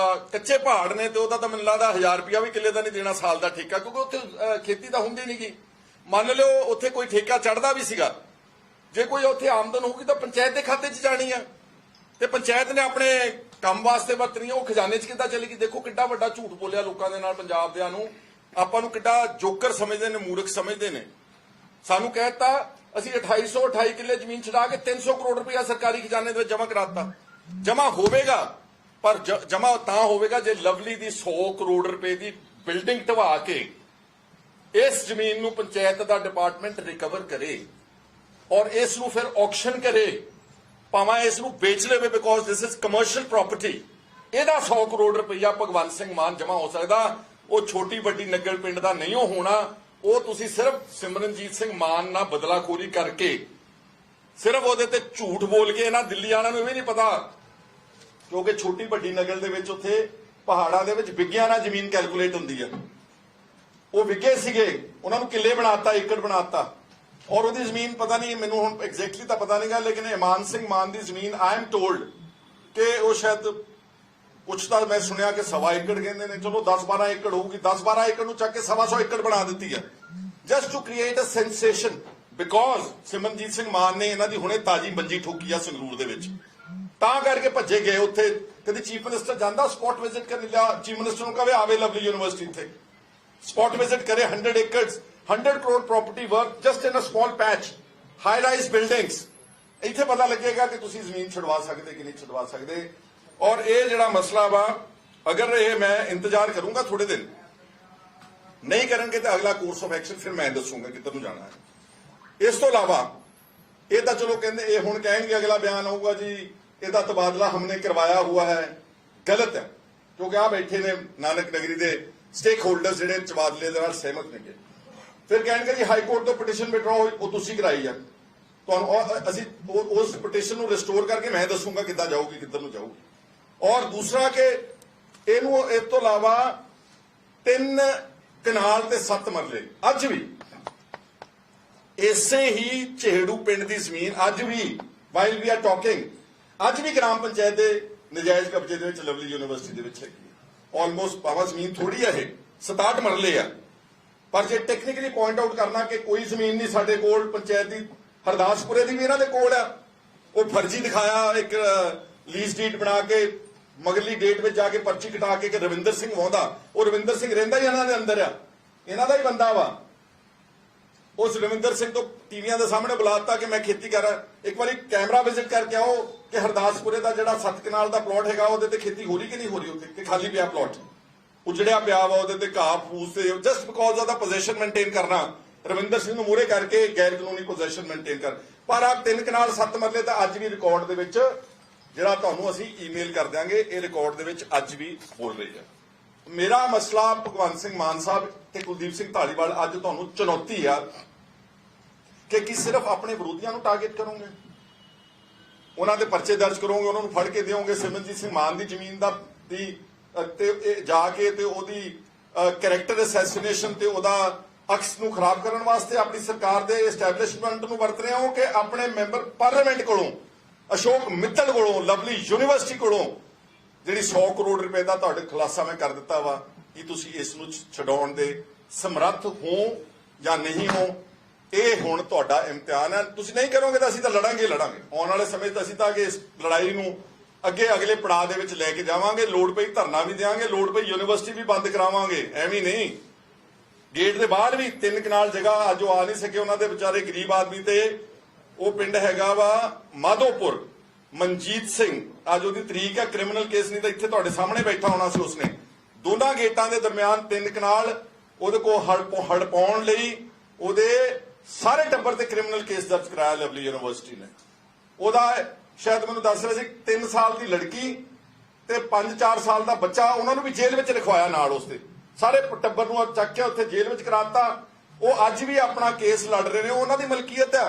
ਕੱਚੇ ਪਹਾੜ ਨੇ ਤੇ ਉਹਦਾ ਤਾਂ ਮੈਨੂੰ ਲੱਗਦਾ 1000 ਰੁਪਇਆ ਵੀ ਕਿੱਲੇ ਦਾ ਨਹੀਂ ਦੇਣਾ ਸਾਲ ਦਾ ਠੇਕਾ, ਕਿਉਂਕਿ ਉੱਥੇ ਖੇਤੀ ਤਾਂ ਹੁੰਦੀ ਨਹੀਂ ਗੀ। ਮੰਨ ਲਿਓ ਉੱਥੇ ਕੋਈ ਠੇਕਾ ਚੜਦਾ ਵੀ ਸੀਗਾ, ਜੇ ਕੋਈ ਉੱਥੇ ਆਮਦਨ ਹੋਊਗੀ ਤਾਂ ਪੰਚਾਇਤ ਦੇ ਖਾਤੇ 'ਚ ਜਾਣੀ ਆ ਤੇ ਪੰਚਾਇਤ ਨੇ ਆਪਣੇ ਕੰਮ ਵਾਸਤੇ ਵਰਤਣੀ ਆ, ਉਹ ਖਜ਼ਾਨੇ 'ਚ ਕਿੱਦਾਂ ਚਲੇਗੀ? ਦੇਖੋ ਕਿੱਡਾ ਵੱਡਾ ਝੂਠ ਬੋਲਿਆ ਲੋਕਾਂ ਦੇ ਨਾਲ। ਪੰਜਾਬ ਦਿਆਂ ਨੂੰ, ਆਪਾਂ ਨੂੰ ਕਿੱਡਾ ਜੋਕਰ ਸਮਝਦੇ ਨੇ, ਮੂਰਖ ਸਮਝਦੇ ਨੇ। ਸਾਨੂੰ ਕਹਿਤਾ ਅਸੀਂ 2828 ਕਿੱਲੇ ਜ਼ਮੀਨ ਛਡਾ ਕੇ 300 ਕਰੋੜ ਰੁਪਇਆ ਸਰਕਾਰੀ ਖਜ਼ਾਨੇ ਦੇ ਵਿੱਚ ਜਮ੍ਹਾਂ ਕਰਾਤਾ। ਜਮ੍ਹਾਂ ਹੋਵੇਗਾ, ਪਰ ਜਮ੍ਹਾਂ ਤਾਂ ਹੋਵੇਗਾ ਜੇ ਲਵਲੀ ਦੀ 100 ਕਰੋੜ ਰੁਪਏ ਦੀ ਬਿਲਡਿੰਗ ਢਵਾ ਕੇ ਇਸ ਜ਼ਮੀਨ ਨੂੰ ਪੰਚਾਇਤ ਦਾ ਡਿਪਾਰਟਮੈਂਟ ਰਿਕਵਰ ਕਰੇ ਔਰ ਇਸ ਨੂੰ ਫਿਰ ਆਕਸ਼ਨ ਕਰੇ, ਭਾਵੇਂ ਇਸ ਨੂੰ ਵੇਚ ਲਵੇ, because this is commercial property. ਇਹਦਾ 100 ਕਰੋੜ ਰੁਪਈਆ ਭਗਵੰਤ ਸਿੰਘ ਮਾਨ ਜਮ੍ਹਾਂ ਹੋ ਸਕਦਾ। ਉਹ ਛੋਟੀ ਵੱਡੀ ਨੰਗਲ ਪਿੰਡ ਦਾ ਨਹੀਂ ਹੋਣਾ। ਉਹ ਤੁਸੀਂ ਸਿਰਫ ਸਿਮਰਨਜੀਤ ਸਿੰਘ ਮਾਨ ਨਾਲ ਬਦਲਾਖੋਰੀ ਕਰਕੇ, ਸਿਰਫ ਉਹਦੇ ਤੇ ਝੂਠ ਬੋਲ ਕੇ, ਇਹਨਾਂ ਦਿੱਲੀ ਵਾਲਿਆਂ ਨੂੰ ਇਹ ਵੀ ਨਹੀਂ ਪਤਾ ਕਿਉਂਕਿ ਛੋਟੀ ਵੱਡੀ ਨੰਗਲ ਦੇ ਵਿੱਚ ਉੱਥੇ ਪਹਾੜਾਂ ਦੇ ਵਿੱਚ ਵਿਗਿਆ ਨਾਲ ਜ਼ਮੀਨ ਕੈਲਕੂਲੇਟ ਹੁੰਦੀ ਹੈ। ਉਹ ਵਿਗੇ ਸੀਗੇ, ਉਹਨਾਂ ਨੂੰ ਕਿੱਲੇ ਬਣਾਤਾ, ਏਕੜ ਬਣਾਤਾ। ਔਰ ਉਹਦੀ ਜ਼ਮੀਨ ਪਤਾ ਨਹੀਂ, ਮੈਨੂੰ ਹੁਣ ਐਗਜ਼ੈਕਟਲੀ ਤਾਂ ਪਤਾ ਨਹੀਂਗਾ, ਲੇਕਿਨ ਇਮਾਨ ਸਿੰਘ ਮਾਨ ਦੀ ਜ਼ਮੀਨ ਆਈ ਐਮ ਟੋਲਡ ਕਿ ਉਹ ਸ਼ਾਇਦ ਕੁਛ ਤਾਂ ਮੈਂ ਸੁਣਿਆ ਕਿ 1.25 ਏਕੜ ਕਹਿੰਦੇ ਨੇ, ਚਲੋ 10-12 ਏਕੜ ਹੋਊਗੀ, 10-12 ਏਕੜ ਨੂੰ ਚੱਕ ਕੇ 125 ਏਕੜ ਬਣਾ ਦਿੱਤੀ ਹੈ, just to create a sensation, because Simranjit Singh Mann ਨੇ ਇਹਨਾਂ ਦੀ ਹੁਣੇ ਤਾਜੀ ਮੰਜੀ ਠੋਕੀ ਆ ਸੰਗਰੂਰ ਦੇ ਵਿੱਚ, ਤਾਂ ਕਰਕੇ ਭੱਜੇ ਗਏ ਉੱਥੇ। ਕਦੀ ਚੀਫ ਮਿਨਿਸਟਰ ਜਾਂਦਾ ਸਪੌਟ ਵਿਜ਼ਿਟ ਕਰਨ ਲਿਆ, ਚੀਫ ਮਿਨਿਸਟਰ ਨੂੰ ਕਹੇ ਆਵੇ ਲਵਲੀ ਯੂਨੀਵਰਸਿਟੀ ਤੇ ਸਪੌਟ ਵਿਜ਼ਿਟ ਕਰੇ। 100 acres 100 crore property work just in a small patch, high rise buildings. ਇੱਥੇ ਪਤਾ ਲੱਗੇਗਾ ਕਿ ਤੁਸੀਂ ਜ਼ਮੀਨ ਛੁਡਵਾ ਸਕਦੇ ਕਿ ਨਹੀਂ ਛੁਡਵਾ ਸਕਦੇ। ਔਰ ਇਹ ਜਿਹੜਾ ਮਸਲਾ ਵਾ, ਅਗਰ ਇਹ ਮੈਂ ਇੰਤਜ਼ਾਰ ਕਰੂੰਗਾ ਥੋੜੇ ਦਿਨ, ਨਹੀਂ ਕਰਨਗੇ ਤਾਂ ਅਗਲਾ ਕੋਰਸ ਆਫ ਐਕਸ਼ਨ ਫਿਰ ਮੈਂ ਦੱਸੂਗਾ ਕਿੱਧਰ ਨੂੰ ਜਾਣਾ ਹੈ। ਇਸ ਤੋਂ ਇਲਾਵਾ ਇਹ ਤਾਂ ਚਲੋ ਕਹਿੰਦੇ, ਇਹ ਹੁਣ ਕਹਿਣਗੇ ਅਗਲਾ ਬਿਆਨ ਆਊਗਾ ਜੀ ਇਹਦਾ ਤਬਾਦਲਾ ਹਮਨੇ ਕਰਵਾਇਆ ਹੁਆ ਹੈ, ਗਲਤ ਹੈ, ਕਿਉਂਕਿ ਆ ਬੈਠੇ ਨੇ ਨਾਨਕ ਨਗਰੀ ਦੇ ਸਟੇਕ ਹੋਲਡਰਸ ਜਿਹੜੇ ਤਬਾਦਲੇ ਦੇ ਨਾਲ ਸਹਿਮਤ ਨੇਗੇ। ਫਿਰ ਕਹਿਣਗੇ ਜੀ ਹਾਈ ਕੋਰਟ ਤੋਂ ਪਟੀਸ਼ਨ ਵਿਡਰਾਅ ਹੋਈ, ਉਹ ਤੁਸੀਂ ਕਰਾਈ ਆ, ਤੁਹਾਨੂੰ ਅਸੀਂ ਉਸ ਪਟੀਸ਼ਨ ਨੂੰ ਰਿਸਟੋਰ ਕਰਕੇ ਮੈਂ ਦੱਸੂਗਾ ਕਿੱਦਾਂ ਜਾਊਗੀ, ਕਿੱਧਰ ਨੂੰ ਜਾਊਗੀ। ਔਰ ਦੂਸਰਾ ਕਿ ਇਹਨੂੰ ਇਸ ਤੋਂ ਇਲਾਵਾ 3 ਕਨਾਲ ਤੇ 7 ਮਰਲੇ ਅੱਜ ਵੀ ਇਸੇ ਹੀ ਚਿਹੜੂ ਪਿੰਡ ਦੀ ਜ਼ਮੀਨ ਅੱਜ ਵੀ, ਵਾਈਲ ਵੀ ਆਰ ਟਾਕਿੰਗ, ਅੱਜ ਵੀ ਗ੍ਰਾਮ ਪੰਚਾਇਤ ਦੇ ਨਜਾਇਜ਼ ਕਬਜ਼ੇ ਦੇ ਵਿੱਚ ਲਵਲੀ ਯੂਨੀਵਰਸਿਟੀ ਦੇ ਵਿੱਚ ਹੈਗੀ। ਆਲਮੋਸਟ ਭਾਵੇਂ ਜ਼ਮੀਨ ਥੋੜੀ ਹੈ, ਇਹ 67 ਮਰਲੇ ਆ। ਪਰ ਜੇ ਟੈਕਨੀਕਲੀ ਪੁਆਇੰਟ ਆਊਟ ਕਰਨਾ ਕਿ ਕੋਈ ਜ਼ਮੀਨ ਨਹੀਂ ਸਾਡੇ ਕੋਲ ਪੰਚਾਇਤ ਦੀ, ਹਰਦਾਸਪੁਰੇ ਦੀ ਵੀ ਇਹਨਾਂ ਦੇ ਕੋਲ ਆ, ਉਹ ਫਰਜ਼ੀ ਦਿਖਾਇਆ ਇੱਕ ਲੀਜ਼ ਡੀਡ ਬਣਾ ਕੇ ਮਗਰਲੀ ਡੇਟ ਵਿੱਚ ਜਾ ਕੇ ਪਰਚੀ ਕਟਾ ਕੇ ਕਿ ਰਵਿੰਦਰ ਸਿੰਘ ਵਾਹੁੰਦਾ, ਉਹ ਰਵਿੰਦਰ ਸਿੰਘ ਰਹਿੰਦਾ ਹੀ ਇਹਨਾਂ ਦੇ ਅੰਦਰ ਆ, ਇਹਨਾਂ ਦਾ ਹੀ ਬੰਦਾ ਵਾ। ਉਸ ਰਵਿੰਦਰ ਸਿੰਘ ਤੋਂ ਟੀਵੀਆਂ ਦੇ ਸਾਹਮਣੇ ਬੁਲਾਤਾ ਕਿ ਮੈਂ ਖੇਤੀ ਕਰ ਰਿਹਾ। ਇੱਕ ਵਾਰੀ ਕੈਮਰਾ ਵਿਜ਼ਿਟ ਕਰਕੇ ਆਓ ਕਿ ਹਰਦਾਸਪੁਰੇ ਦਾ ਜਿਹੜਾ 7 ਕਨਾਲ ਦਾ ਪਲਾਟ ਹੈਗਾ ਉਹਦੇ ਤੇ ਖੇਤੀ ਹੋ ਰਹੀ ਕਿ ਨਹੀਂ ਹੋ ਰਹੀ, ਉੱਥੇ ਕਿ ਖਾਲੀ ਪਿਆ ਪਲਾਟ, ਉਜੜਿਆ ਪਿਆ ਵਾ, ਉਹਦੇ ਤੇ ਘਾਹ ਫੂਸ ਤੇ ਜਸਟ ਬਿਕੋਜ਼ ਉਹਦਾ ਪੋਜੀਸ਼ਨ ਮੇਨਟੇਨ ਕਰਨਾ, ਰਵਿੰਦਰ ਸਿੰਘ ਨੂੰ ਮੂਹਰੇ ਕਰਕੇ ਗੈਰ ਕਾਨੂੰਨੀ ਪੋਜੀਸ਼ਨ ਮੇਨਟੇਨ ਕਰ। ਪਰ ਆ 3 ਕਨਾਲ 7 ਮਰਲੇ ਤਾਂ ਅੱਜ ਵੀ ਰਿਕਾਰਡ ਦੇ ਵਿੱਚ, ਜਿਹੜਾ ਤੁਹਾਨੂੰ ਅਸੀਂ ਈਮੇਲ ਕਰ ਦਿਆਂਗੇ, ਇਹ ਰਿਕਾਰਡ ਦੇ ਵਿੱਚ ਅੱਜ ਵੀ ਬੋਲ ਰਹੀ ਹੈ। ਮੇਰਾ ਮਸਲਾ ਭਗਵੰਤ ਸਿੰਘ ਮਾਨ ਸਾਹਿਬ ਤੇ ਕੁਲਦੀਪ ਸਿੰਘ ਧਾਲੀਵਾਲ ਅੱਜ ਤੁਹਾਨੂੰ ਚੁਣੌਤੀ ਆ ਕਿ ਸਿਰਫ ਆਪਣੇ ਵਿਰੋਧੀਆਂ ਨੂੰ ਟਾਰਗੇਟ ਕਰੋਗੇ, ਉਹਨਾਂ ਦੇ ਪਰਚੇ ਦਰਜ ਕਰੋਗੇ, ਉਹਨਾਂ ਨੂੰ ਫੜ ਕੇ ਦਿਓਗੇ ਸਿਮਰਨਜੀਤ ਸਿੰਘ ਮਾਨ ਦੀ ਜ਼ਮੀਨ ਦਾ ਤੇ ਜਾ ਕੇ ਤੇ ਉਹਦੀ ਕੈਰੈਕਟਰ ਅਸੈਸੀਨੇਸ਼ਨ ਤੇ ਉਹਦਾ ਅਕਸ ਨੂੰ ਖਰਾਬ ਕਰਨ ਵਾਸਤੇ ਆਪਣੀ ਸਰਕਾਰ ਦੇ ਐਸਟੈਬਲਿਸ਼ਮੈਂਟ ਨੂੰ ਵਰਤ ਰਹੇ ਹੋ ਕਿ ਆਪਣੇ ਮੈਂਬਰ ਪਾਰਲੀਮੈਂਟ ਕੋਲੋਂ, ਅਸ਼ੋਕ ਮਿੱਤਲ ਕੋਲੋਂ, ਲਵਲੀ ਯੂਨੀਵਰਸਿਟੀ ਕੋਲੋਂ ਜਿਹੜੀ 100 ਕਰੋੜ ਰੁਪਏ ਦਾ ਤੁਹਾਡੇ ਖੁਲਾਸਾ ਮੈਂ ਕਰ ਦਿੱਤਾ ਵਾ, ਕੀ ਤੁਸੀਂ ਇਸ ਨੂੰ ਛਡਾਉਣ ਦੇ ਸਮਰੱਥ ਹੋ ਜਾਂ ਨਹੀਂ ਹੋ? ਇਹ ਹੁਣ ਤੁਹਾਡਾ ਇਮਤਿਹਾਨ ਹੈ। ਤੁਸੀਂ ਨਹੀਂ ਕਰੋਗੇ ਤਾਂ ਅਸੀਂ ਤਾਂ ਲੜਾਂਗੇ। ਆਉਣ ਵਾਲੇ ਸਮੇਂ 'ਚ ਅਸੀਂ ਤਾਂ ਕਿ ਇਸ ਲੜਾਈ ਨੂੰ ਅੱਗੇ ਅਗਲੇ ਪੜਾਅ ਦੇ ਵਿੱਚ ਲੈ ਕੇ ਜਾਵਾਂਗੇ। ਲੋੜ ਪਈ ਧਰਨਾ ਵੀ ਦੇਵਾਂਗੇ, ਲੋੜ ਪਈ ਯੂਨੀਵਰਸਿਟੀ ਵੀ ਬੰਦ ਕਰਾਵਾਂਗੇ। ਐਵੇਂ ਨਹੀਂ, ਗੇਟ ਦੇ ਬਾਹਰ ਵੀ 3 ਕਨਾਲ ਜਗ੍ਹਾ ਅੱਜ ਉਹ ਆ ਨਹੀਂ ਸਕੇ, ਉਹਨਾਂ ਦੇ ਵਿਚਾਰੇ ਗਰੀਬ ਆਦਮੀ ਤੇ ਉਹ ਪਿੰਡ ਹੈਗਾ ਵਾ ਮਾਧੋਪੁਰ, ਮਨਜੀਤ ਸਿੰਘ, ਅੱਜ ਉਹਦੀ ਤਰੀਕ ਹੈ, ਕ੍ਰਿਮੀਨਲ ਕੇਸ ਨਹੀਂ ਤਾਂ ਇੱਥੇ ਤੁਹਾਡੇ ਸਾਹਮਣੇ ਬੈਠਾ ਹੋਣਾ ਸੀ ਉਸਨੇ। ਦੋਨਾਂ ਗੇਟਾਂ ਦੇ ਦਰਮਿਆਨ 3 ਕਨਾਲ ਉਹਦੇ ਕੋਲ ਹੜ ਪਾਉਣ ਲਈ ਉਹਦੇ ਸਾਰੇ ਟੱਬਰ ਤੇ ਕ੍ਰਿਮੀਨਲ ਕੇਸ ਦਰਜ ਕਰਾਇਆ ਲਵਲੀ ਯੂਨੀਵਰਸਿਟੀ ਨੇ। ਉਹਦਾ ਸ਼ਾਇਦ ਮੈਨੂੰ ਦੱਸ ਰਿਹਾ ਸੀ 3 ਸਾਲ ਦੀ ਲੜਕੀ ਤੇ 5-4 ਸਾਲ ਦਾ ਬੱਚਾ, ਉਹਨਾਂ ਨੂੰ ਵੀ ਜੇਲ੍ਹ ਵਿੱਚ ਲਿਖਵਾਇਆ ਨਾਲ, ਉਸਦੇ ਸਾਰੇ ਟੱਬਰ ਨੂੰ ਚੱਕ ਕੇ ਉੱਥੇ ਜੇਲ੍ਹ ਵਿੱਚ ਕਰਾਤਾ। ਉਹ ਅੱਜ ਵੀ ਆਪਣਾ ਕੇਸ ਲੜ ਰਹੇ ਨੇ, ਉਹਨਾਂ ਦੀ ਮਲਕੀਅਤ ਆ,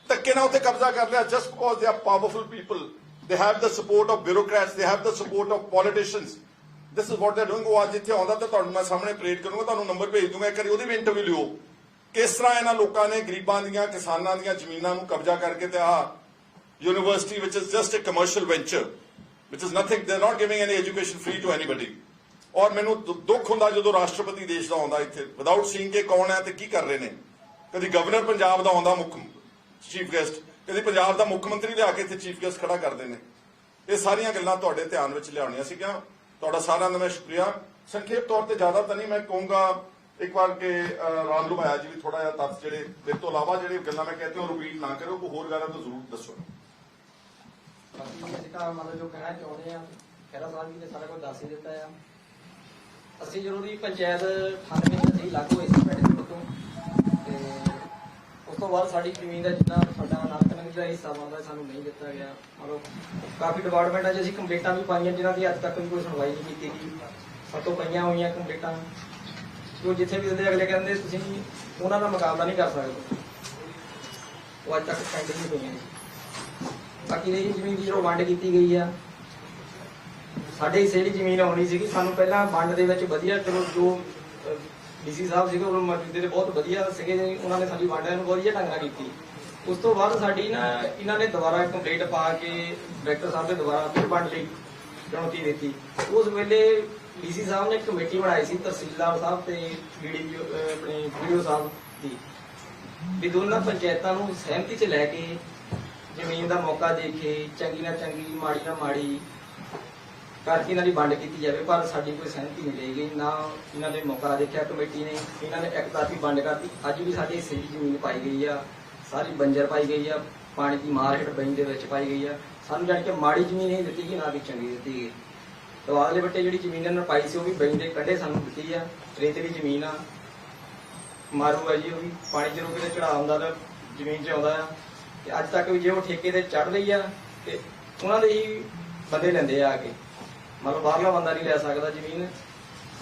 ਧੱਕੇ ਨਾਲ ਉੱਥੇ ਕਬਜ਼ਾ ਕਰ ਲਿਆ just because they are powerful people, they have the support of bureaucrats, they have the support of politicians. This is what they are doing. ਉਹ ਅੱਜ ਇੱਥੇ ਆਉਂਦਾ ਤਾਂ ਤੁਹਾਨੂੰ ਮੈਂ ਸਾਹਮਣੇ ਪਰੇਡ ਕਰੂੰਗਾ, ਤੁਹਾਨੂੰ ਨੰਬਰ ਭੇਜ ਦੂੰਗਾ, ਇੱਕ ਵਾਰੀ ਉਹਦੀ ਵੀ ਇੰਟਰਵਿਊ ਲਿਓ। ਕਿਸ ਤਰ੍ਹਾਂ ਇਹਨਾਂ ਲੋਕਾਂ ਨੇ ਗਰੀਬਾਂ ਦੀਆਂ, ਕਿਸਾਨਾਂ ਦੀਆਂ ਜ਼ਮੀਨਾਂ ਨੂੰ ਕਬਜ਼ਾ ਕਰਕੇ ਤੇ ਆਹ ਯੂਨੀਵਰਸਿਟੀ ਵਿਚ is just a commercial venture which is nothing, they are not giving any education free to anybody. ਔਰ ਮੈਨੂੰ ਦੁੱਖ ਹੁੰਦਾ ਜਦੋਂ ਰਾਸ਼ਟਰਪਤੀ ਦੇਸ਼ ਦਾ ਆਉਂਦਾ ਇੱਥੇ ਵਿਦਆਊਟ ਸੀਇੰਗ ਕਿ ਕੌਣ ਹੈ ਤੇ ਕੀ ਕਰ ਰਹੇ ਨੇ। ਕਦੀ ਗਵਰਨਰ ਪੰਜਾਬ ਦਾ ਆਉਂਦਾ ਮੁੱਖ ਚੀਫ ਗੈਸਟ, ਕਦੀ ਪੰਜਾਬ ਦਾ ਮੁੱਖ ਮੰਤਰੀ ਲਿਆ ਕੇ ਇੱਥੇ ਚੀਫ ਗੈਸਟ ਖੜਾ ਕਰਦੇ ਨੇ। ਇਹ ਸਾਰੀਆਂ ਗੱਲਾਂ ਤੁਹਾਡੇ ਧਿਆਨ ਵਿੱਚ ਲਿਆਉਣੀਆਂ ਸੀਗੀਆਂ। ਤੁਹਾਡਾ ਸਾਰਿਆਂ ਦਾ ਮੈਂ ਸ਼ੁਕਰੀਆ। ਸੰਖੇਪ ਤੌਰ ਤੇ ਜ਼ਿਆਦਾ ਤਾਂ ਨਹੀਂ, ਮੈਂ ਕਹੂੰਗਾ ਇੱਕ ਵਾਰ ਕਿ ਰਾਮ ਲੁਭਾਇਆ ਜੀ ਵੀ ਥੋੜਾ ਜਿਹਾ ਤੱਥ ਜਿਹੜੇ ਮੇਰੇ ਤੋਂ ਇਲਾਵਾ ਜਿਹੜੇ ਗੱਲਾਂ ਮੈਂ ਕਹਿੰਦਾ ਉਹ ਰਿਪੀਟ ਨਾ ਕਰੋ, ਕੋਈ ਹੋਰ ਗੱਲਾਂ ਤਾਂ ਜ਼ਰੂਰ ਦੱਸੋ। ਅਸੀਂ ਤਾਂ ਮਤਲਬ ਜੋ ਕਹਿਣਾ ਚਾਹੁੰਦੇ ਆ, ਖਹਿਰਾ ਸਾਹਿਬ ਜੀ ਨੇ ਸਾਰਾ ਕੁਝ ਦੱਸ ਹੀ ਦਿੱਤਾ ਆ। ਅਸੀਂ ਜ਼ਰੂਰੀ ਪੰਚਾਇਤ 98 ਚ ਅਸੀਂ ਲਾਗੂ ਹੋਏ ਸੀ ਪਿੰਡ ਤੋਂ, ਤੇ ਉਸ ਤੋਂ ਬਾਅਦ ਸਾਡੀ ਜ਼ਮੀਨ ਦਾ ਜਿੰਨਾ ਸਾਡਾ ਨਾਮਕਰਨ ਦਾ ਹਿੱਸਾ ਬਣਦਾ ਸਾਨੂੰ ਨਹੀਂ ਦਿੱਤਾ ਗਿਆ। ਮਤਲਬ ਕਾਫੀ ਡਿਪਾਰਟਮੈਂਟਾਂ 'ਚ ਅਸੀਂ ਕੰਪਲੇਂਟਾਂ ਵੀ ਪਾਈਆਂ ਜਿਨ੍ਹਾਂ ਦੀ ਅੱਜ ਤੱਕ ਵੀ ਕੋਈ ਸੁਣਵਾਈ ਨਹੀਂ ਕੀਤੀ ਗਈ। ਸਾਤੋਂ ਪਈਆਂ ਹੋਈਆਂ ਕੰਪਲੇਂਟਾਂ ਜੋ ਜਿੱਥੇ ਵੀ ਦਿੰਦੇ ਅਗਲੇ ਕਹਿੰਦੇ ਤੁਸੀਂ ਉਹਨਾਂ ਦਾ ਮੁਕਾਬਲਾ ਨਹੀਂ ਕਰ ਸਕਦੇ, ਉਹ ਅੱਜ ਤੱਕ ਪੈਂਡਿੰਗ ਹੀ ਪਈਆਂ ਨੇ। ਬਾਕੀ ਰਹੀ ਜ਼ਮੀਨ ਦੀ ਜਦੋਂ ਵੰਡ ਕੀਤੀ ਗਈ ਆ, ਸਾਡੇ ਹਿੱਸੇ ਦੀ ਜ਼ਮੀਨ ਆਉਣੀ ਸੀਗੀ, ਸਾਨੂੰ ਪਹਿਲਾਂ ਵੰਡ ਦੇ ਵਿੱਚ ਵਧੀਆ, ਚਲੋ ਜੋ ਡੀਸੀ ਸਾਹਿਬ ਸੀਗੇ ਉਹ ਮੌਜੂਦੇ ਦੇ ਬਹੁਤ ਵਧੀਆ ਸੀਗੇ, ਉਹਨਾਂ ਨੇ ਸਾਡੀ ਵੰਡ ਨੂੰ ਵਧੀਆ ਢੰਗ ਨਾਲ ਕੀਤੀ। ਉਸ ਤੋਂ ਬਾਅਦ ਸਾਡੀ ਨਾ ਇਹਨਾਂ ਨੇ ਦੁਬਾਰਾ ਕੰਪਲੇਂਟ ਪਾ ਕੇ ਡਾਇਰੈਕਟਰ ਸਾਹਿਬ ਦੇ ਦੁਬਾਰਾ ਫਿਰ ਵੰਡ ਲਈ ਚੁਣੌਤੀ ਦਿੱਤੀ। ਉਸ ਵੇਲੇ ਡੀਸੀ ਸਾਹਿਬ ਨੇ ਇੱਕ ਕਮੇਟੀ ਬਣਾਈ ਸੀ ਤਹਿਸੀਲਦਾਰ ਸਾਹਿਬ ਤੇ ਆਪਣੇ ਵੀਡੀਓ ਸਾਹਿਬ ਦੀ, ਵੀ ਦੋਨਾਂ ਪੰਚਾਇਤਾਂ ਨੂੰ ਸਹਿਮਤੀ 'ਚ ਲੈ ਕੇ ਜ਼ਮੀਨ ਦਾ ਮੌਕਾ ਦੇ ਕੇ ਚੰਗੀ ਨਾਲ ਚੰਗੀ, ਮਾੜੀ ਨਾਲ ਮਾੜੀ ਕਰਕੇ ਇਹਨਾਂ ਦੀ ਵੰਡ ਕੀਤੀ ਜਾਵੇ। ਪਰ ਸਾਡੀ ਕੋਈ ਸਹਿਮਤੀ ਨਹੀਂ ਲਈ ਗਈ, ਨਾ ਇਹਨਾਂ ਨੇ ਮੌਕਾ ਦੇਖਿਆ ਕਮੇਟੀ ਨੇ, ਇਹਨਾਂ ਨੇ ਇੱਕ ਤਰਫੀ ਵੰਡ ਕਰਤੀ। ਅੱਜ ਵੀ ਸਾਡੇ ਹਿੱਸੇ ਦੀ ਜ਼ਮੀਨ ਪਾਈ ਗਈ ਆ, ਸਾਰੀ ਬੰਜਰ ਪਾਈ ਗਈ ਆ, ਪਾਣੀ ਦੀ ਮਾਰ ਹੇਠ ਬੈਂਕ ਦੇ ਵਿੱਚ ਪਾਈ ਗਈ ਆ। ਸਾਨੂੰ ਜਾਣ ਕੇ ਮਾੜੀ ਜ਼ਮੀਨ ਨਹੀਂ ਦਿੱਤੀ ਗਈ, ਨਾ ਕਿ ਚੰਗੀ ਦਿੱਤੀ ਗਈ। ਦਵਾਲੇ ਵੱਟੇ ਜਿਹੜੀ ਜ਼ਮੀਨ ਇਹਨਾਂ ਨੇ ਪਾਈ ਸੀ ਉਹ ਵੀ ਬੈਂਕ ਦੇ ਕੰਢੇ ਸਾਨੂੰ ਦਿੱਤੀ ਆ, ਰੇਤਲੀ ਜ਼ਮੀਨ ਆ, ਮਾਰੂ ਆ ਜੀ, ਉਹ ਵੀ ਪਾਣੀ ਜਦੋਂ ਕਿਤੇ ਚੜਾਅ ਹੁੰਦਾ ਤਾਂ ਜ਼ਮੀਨ 'ਚ ਆਉਂਦਾ ਆ। ਤੇ ਅੱਜ ਤੱਕ ਵੀ ਜੇ ਉਹ ਠੇਕੇ ਤੇ ਚੜ੍ਹ ਰਹੀ ਆ ਤੇ ਉਹਨਾਂ ਦੇ ਹੀ ਬੰਦੇ ਲੈਂਦੇ ਆ ਕੇ, ਮਤਲਬ ਬਾਹਰਲਾ ਬੰਦਾ ਨਹੀਂ ਲੈ ਸਕਦਾ ਜ਼ਮੀਨ।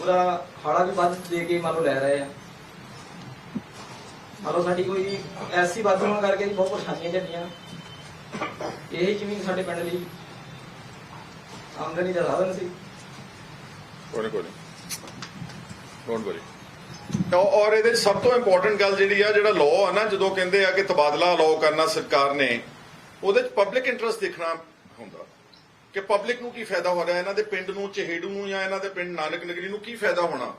ਉਹਦਾ ਹਾੜਾ ਵੀ ਵੱਧ ਦੇ ਕੇ ਮੰਨ ਲਓ ਲੈ ਰਹੇ ਆ। ਮੰਨ ਲਓ ਸਾਡੀ ਕੋਈ ਐਸੀ ਵੱਧ ਹੋਣ ਕਰਕੇ ਬਹੁਤ ਪਰੇਸ਼ਾਨੀਆਂ ਚੱਲੀਆਂ। ਇਹ ਜ਼ਮੀਨ ਸਾਡੇ ਪਿੰਡ ਲਈ ਆਮਦਨੀ ਦਾ ਸਾਧਨ ਸੀ। ਔਰ ਇਹਦੇ ਸਭ ਤੋਂ ਇੰਪੋਰਟੈਂਟ ਗੱਲ ਜਿਹੜੀ ਆ, ਜਿਹੜਾ ਲਾਅ ਆ ਨਾ, ਜਦੋਂ ਕਹਿੰਦੇ ਆ ਕਿ ਤਬਾਦਲਾ ਲਾਅ ਕਰਨਾ ਸਰਕਾਰ ਨੇ, ਉਹਦੇ 'ਚ ਪਬਲਿਕ ਇੰਟਰਸਟ ਦੇਖਣਾ ਹੁੰਦਾ ਕਿ ਪਬਲਿਕ ਨੂੰ ਕੀ ਫਾਇਦਾ ਹੋ ਰਿਹਾ, ਇਹਨਾਂ ਦੇ ਪਿੰਡ ਨੂੰ, ਚਹੇੜੂ ਨੂੰ, ਜਾਂ ਇਹਨਾਂ ਦੇ ਪਿੰਡ ਨਾਨਕ ਨਗਰੀ ਨੂੰ ਕੀ ਫਾਇਦਾ ਹੋਣਾ।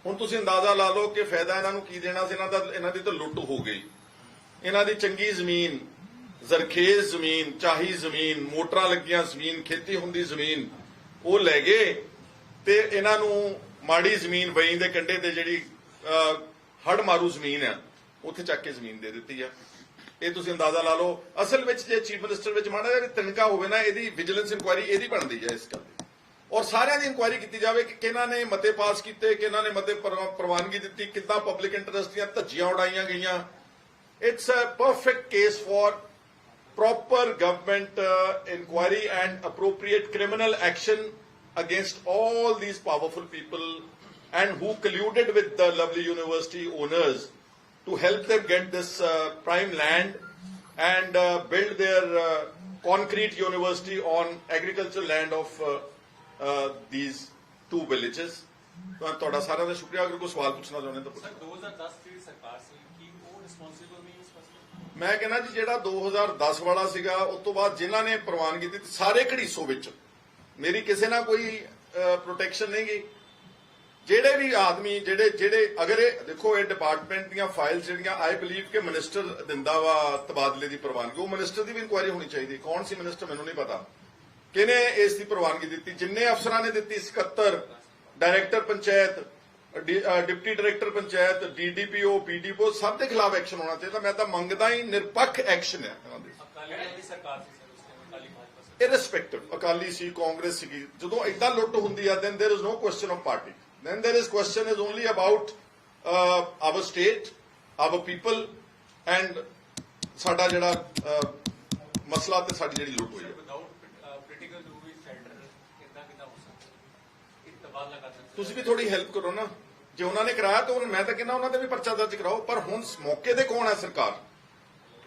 ਹੁਣ ਤੁਸੀਂ ਅੰਦਾਜ਼ਾ ਲਾ ਲਓ ਕਿ ਫਾਇਦਾ ਇਹਨਾਂ ਨੂੰ ਕੀ ਦੇਣਾ ਸੀ। ਇਹਨਾਂ ਦੀ ਤਾਂ ਲੁੱਟ ਹੋ ਗਈ। ਇਹਨਾਂ ਦੀ ਚੰਗੀ ਜ਼ਮੀਨ, ਜ਼ਰਖੇਜ਼ ਜ਼ਮੀਨ, ਚਾਹੀ ਜ਼ਮੀਨ, ਮੋਟਰਾਂ ਲੱਗੀਆਂ ਜ਼ਮੀਨ, ਖੇਤੀ ਹੁੰਦੀ ਜ਼ਮੀਨ ਉਹ ਲੈ ਗਏ ਤੇ ਇਹਨਾਂ ਨੂੰ ਮਾੜੀ ਜ਼ਮੀਨ ਵਈ ਦੇ ਕੰਢੇ ਤੇ ਜਿਹੜੀ ਹੜ ਮਾਰੂ ਜ਼ਮੀਨ ਆ ਉੱਥੇ ਚੱਕ ਕੇ ਜ਼ਮੀਨ ਦੇ ਦਿੱਤੀ ਆ। ਇਹ ਤੁਸੀਂ ਅੰਦਾਜ਼ਾ ਲਾ ਲਓ। ਅਸਲ ਵਿੱਚ ਜੇ ਚੀਫ ਮਿਨਿਸਟਰ ਵਿੱਚ ਮਾੜਾ ਜਿਹਾ ਤਿਣਕਾ ਹੋਵੇ ਨਾ, ਇਹਦੀ ਵਿਜੀਲੈਂਸ ਇਨਕੁਆਇਰੀ ਇਹਦੀ ਬਣਦੀ ਹੈ ਇਸ ਗੱਲ ਦੀ, ਔਰ ਸਾਰਿਆਂ ਦੀ ਇਨਕੁਆਇਰੀ ਕੀਤੀ ਜਾਵੇ ਕਿ ਕਿਹਨਾਂ ਨੇ ਮਤੇ ਪਾਸ ਕੀਤੇ, ਕਿਹਨਾਂ ਨੇ ਮਤੇ ਪ੍ਰਵਾਨਗੀ ਦਿੱਤੀ, ਕਿੱਦਾਂ ਪਬਲਿਕ ਇੰਟਰਸਟ ਦੀਆਂ ਧੱਜੀਆਂ ਉਡਾਈਆਂ ਗਈਆਂ। It's a perfect case for proper government inquiry and appropriate criminal action against all these powerful people and who colluded with the lovely university owners to help them get this prime land and build their concrete university on agricultural land of these two villages. ਤੁਹਾਡਾ ਸਾਰਿਆਂ ਦਾ ਸ਼ੁਕਰੀਆ। ਅਗਰ ਕੋਈ ਸਵਾਲ ਪੁੱਛਣਾ ਚਾਹੁੰਦੇ ਤਾਂ ਪੁੱਛੋ। 2010 ਦੀ ਸਰਕਾਰ ਸੀ ਕਿ ਉਹ ਰਿਸਪੌਂਸਿਬਲ ਨਹੀਂ ਇਸ ਵਾਸਤੇ? ਮੈਂ ਕਹਿੰਦਾ ਜੀ ਜਿਹੜਾ 2010 ਵਾਲਾ ਸੀਗਾ ਉਸ ਤੋਂ ਬਾਅਦ ਜਿਨ੍ਹਾਂ ਨੇ ਪ੍ਰਵਾਨਗੀ ਦਿੱਤੀ ਸਾਰੇ ਘੜੀਸੋ ਵਿੱਚ ਮੇਰੀ ਕਿਸੇ ਨਾਲ ਕੋਈ ਪ੍ਰੋਟੈਕਸ਼ਨ ਨਹੀਂ ਗਈ। ਜਿਹੜੇ ਵੀ ਆਦਮੀ ਜਿਹੜੇ ਅਗਰ ਇਹ ਦੇਖੋ ਇਹ ਡਿਪਾਰਟਮੈਂਟ ਦੀਆਂ ਫਾਈਲਸ ਜਿਹੜੀਆਂ ਆਈ ਬਲੀਵ ਕਿ ਮਿਨਿਸਟਰ ਦਿੰਦਾ ਵਾ ਤਬਾਦਲੇ ਦੀ ਪ੍ਰਵਾਨਗੀ, ਉਹ ਮਿਨਿਸਟਰ ਦੀ ਵੀ ਇਨਕੁਆਇਰੀ ਹੋਣੀ ਚਾਹੀਦੀ। ਕੌਣ ਸੀ ਮਿਨਿਸਟਰ ਮੈਨੂੰ ਨਹੀਂ ਪਤਾ, ਕਿਹਨੇ ਇਸ ਦੀ ਪ੍ਰਵਾਨਗੀ ਦਿੱਤੀ। ਜਿੰਨੇ ਅਫਸਰਾਂ ਨੇ ਦਿੱਤੀ, ਸਕੱਤਰ, director panchayat, deputy director panchayat, DDPO, PDPO, ਸਭ ਦੇ ਖਿਲਾਫ ਐਕਸ਼ਨ ਹੋਣਾ ਚਾਹੀਦਾ। ਮੈਂ ਤਾਂ ਮੰਗਦਾ ਹੀ ਨਿਰਪੱਖ ਐਕਸ਼ਨ ਹੈ ਇਹਨਾਂ ਦੇ। ਅਕਾਲੀ ਦਲ ਦੀ ਸਰਕਾਰ ਸੀ ਸਰ, ਉਸ ਟਾਈਮ ਅਕਾਲੀ ਭਾਜਪਾ irrespective ਅਕਾਲੀ ਸੀ, ਕਾਂਗਰਸ ਸੀਗੀ, ਜਦੋਂ ਏਦਾਂ ਲੁੱਟ ਹੁੰਦੀ ਆ then there is no question of party, then there is question is only about our state, our people and ਸਾਡਾ ਜਿਹੜਾ ਮਸਲਾ ਤੇ ਸਾਡੀ ਜਿਹੜੀ ਲੁੱਟ ਹੋਈ ਹੈ। ਵਿਦਆਊਟ ਪੋਲੀਟੀਕਲ ਰੂਲ ਵੀ ਸੈਂਟਰ ਕਿੱਦਾਂ ਹੋ ਸਕਦਾ? ਇੱਕ ਤਬਾਦਲਾ ਕਰ ਸਕਦੇ ਤੁਸੀਂ ਵੀ ਥੋੜੀ ਹੈਲਪ ਕਰੋ ਨਾ। ਜੇ ਉਹਨਾਂ ਨੇ ਕਰਾਇਆ ਤਾਂ ਮੈਂ ਤਾਂ ਕਹਿੰਦਾ ਉਹਨਾਂ ਤੇ ਵੀ ਪਰਚਾ ਦਰਜ ਕਰਾਓ। ਪਰ ਹੁਣ ਮੌਕੇ ਤੇ ਕੌਣ ਹੈ ਸਰਕਾਰ?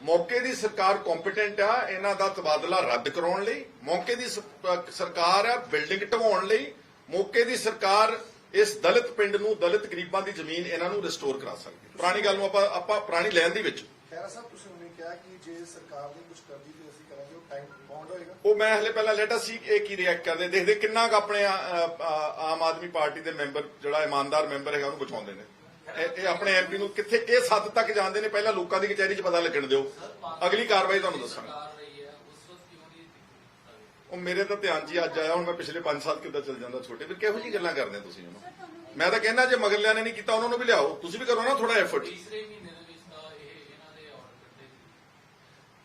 ਮੌਕੇ ਦੀ ਸਰਕਾਰ ਕੰਪੀਟੈਂਟ ਆ ਇਹਨਾਂ ਦਾ ਤਬਾਦਲਾ ਰੱਦ ਕਰਾਉਣ ਲਈ। ਮੌਕੇ ਦੀ ਸਰਕਾਰ ਆ ਬਿਲਡਿੰਗ ਢਵਾਉਣ ਲਈ। ਮੌਕੇ ਦੀ ਸਰਕਾਰ ਇਸ ਦਲਿਤ ਪਿੰਡ ਨੂੰ, ਦਲਿਤ ਗਰੀਬਾਂ ਦੀ ਜ਼ਮੀਨ ਇਹਨਾਂ ਨੂੰ ਰਿਸਟੋਰ ਕਰਾ ਸਕਦੀ। ਪੁਰਾਣੀ ਗੱਲ ਨੂੰ ਆਪਾਂ ਪੁਰਾਣੀ ਲੈਣ ਦੀ ਵਿੱਚ ਖਹਿਰਾ ਸਾਹਿਬ ਤੁਸੀਂ ਉਹਨੇ ਕਿਹਾ ਕਿ ਜੇ ਸਰਕਾਰ ਨੇ ਕੁਝ ਕਰਦੀ ਤੇ ਅਸੀਂ ਕਰਾਂਗੇ, ਉਹ ਟਾਈਮ ਬਾਉਂਡ ਹੋਏਗਾ। ਉਹ ਮੈਂ ਹਲੇ ਪਹਿਲਾਂ ਲੈਟਾ ਸੀ ਇਹ ਕੀ ਰਿਐਕਟ ਕਰਦੇ, ਦੇਖਦੇ ਕਿੰਨਾ ਕੁ ਆਪਣੇ ਆਮ ਆਦਮੀ ਪਾਰਟੀ ਦੇ ਮੈਂਬਰ ਜਿਹੜਾ ਇਮਾਨਦਾਰ ਮੈਂਬਰ ਹੈਗਾ ਉਹਨੂੰ ਬਚਾਉਂਦੇ ਨੇ। ਇਹ ਆਪਣੇ ਐਮਪੀ ਨੂੰ ਕਿੱਥੇ ਕਿਸ ਹੱਦ ਤੱਕ ਜਾਂਦੇ ਨੇ, ਪਹਿਲਾਂ ਲੋਕਾਂ ਦੀ ਕਚਹਿਰੀ 'ਚ ਪਤਾ ਲੱਗਣ ਦਿਓ, ਅਗਲੀ ਕਾਰਵਾਈ ਤੁਹਾਨੂੰ ਦੱਸਾਂਗਾ। ਉਹ ਮੇਰੇ ਤਾਂ ਧਿਆਨ 'ਚ ਹੀ ਅੱਜ ਆਇਆ। ਹੁਣ ਮੈਂ ਪਿਛਲੇ 5 ਸਾਲ ਕਿੱਦਾਂ ਚੱਲ ਜਾਂਦਾ ਛੋਟੇ, ਫਿਰ ਕਿਹੋ ਜਿਹੀ ਗੱਲਾਂ ਕਰਦੇ ਤੁਸੀਂ ਉਹਨੂੰ। ਮੈਂ ਤਾਂ ਕਹਿੰਦਾ ਜੇ ਮਗਰਲਿਆਂ ਨੇ ਨਹੀਂ ਕੀਤਾ ਉਹਨਾਂ ਨੂੰ ਵੀ ਲਿਆਓ, ਤੁਸੀਂ ਵੀ ਕਰੋ ਨਾ ਥੋੜਾ ਐਫਰਟ।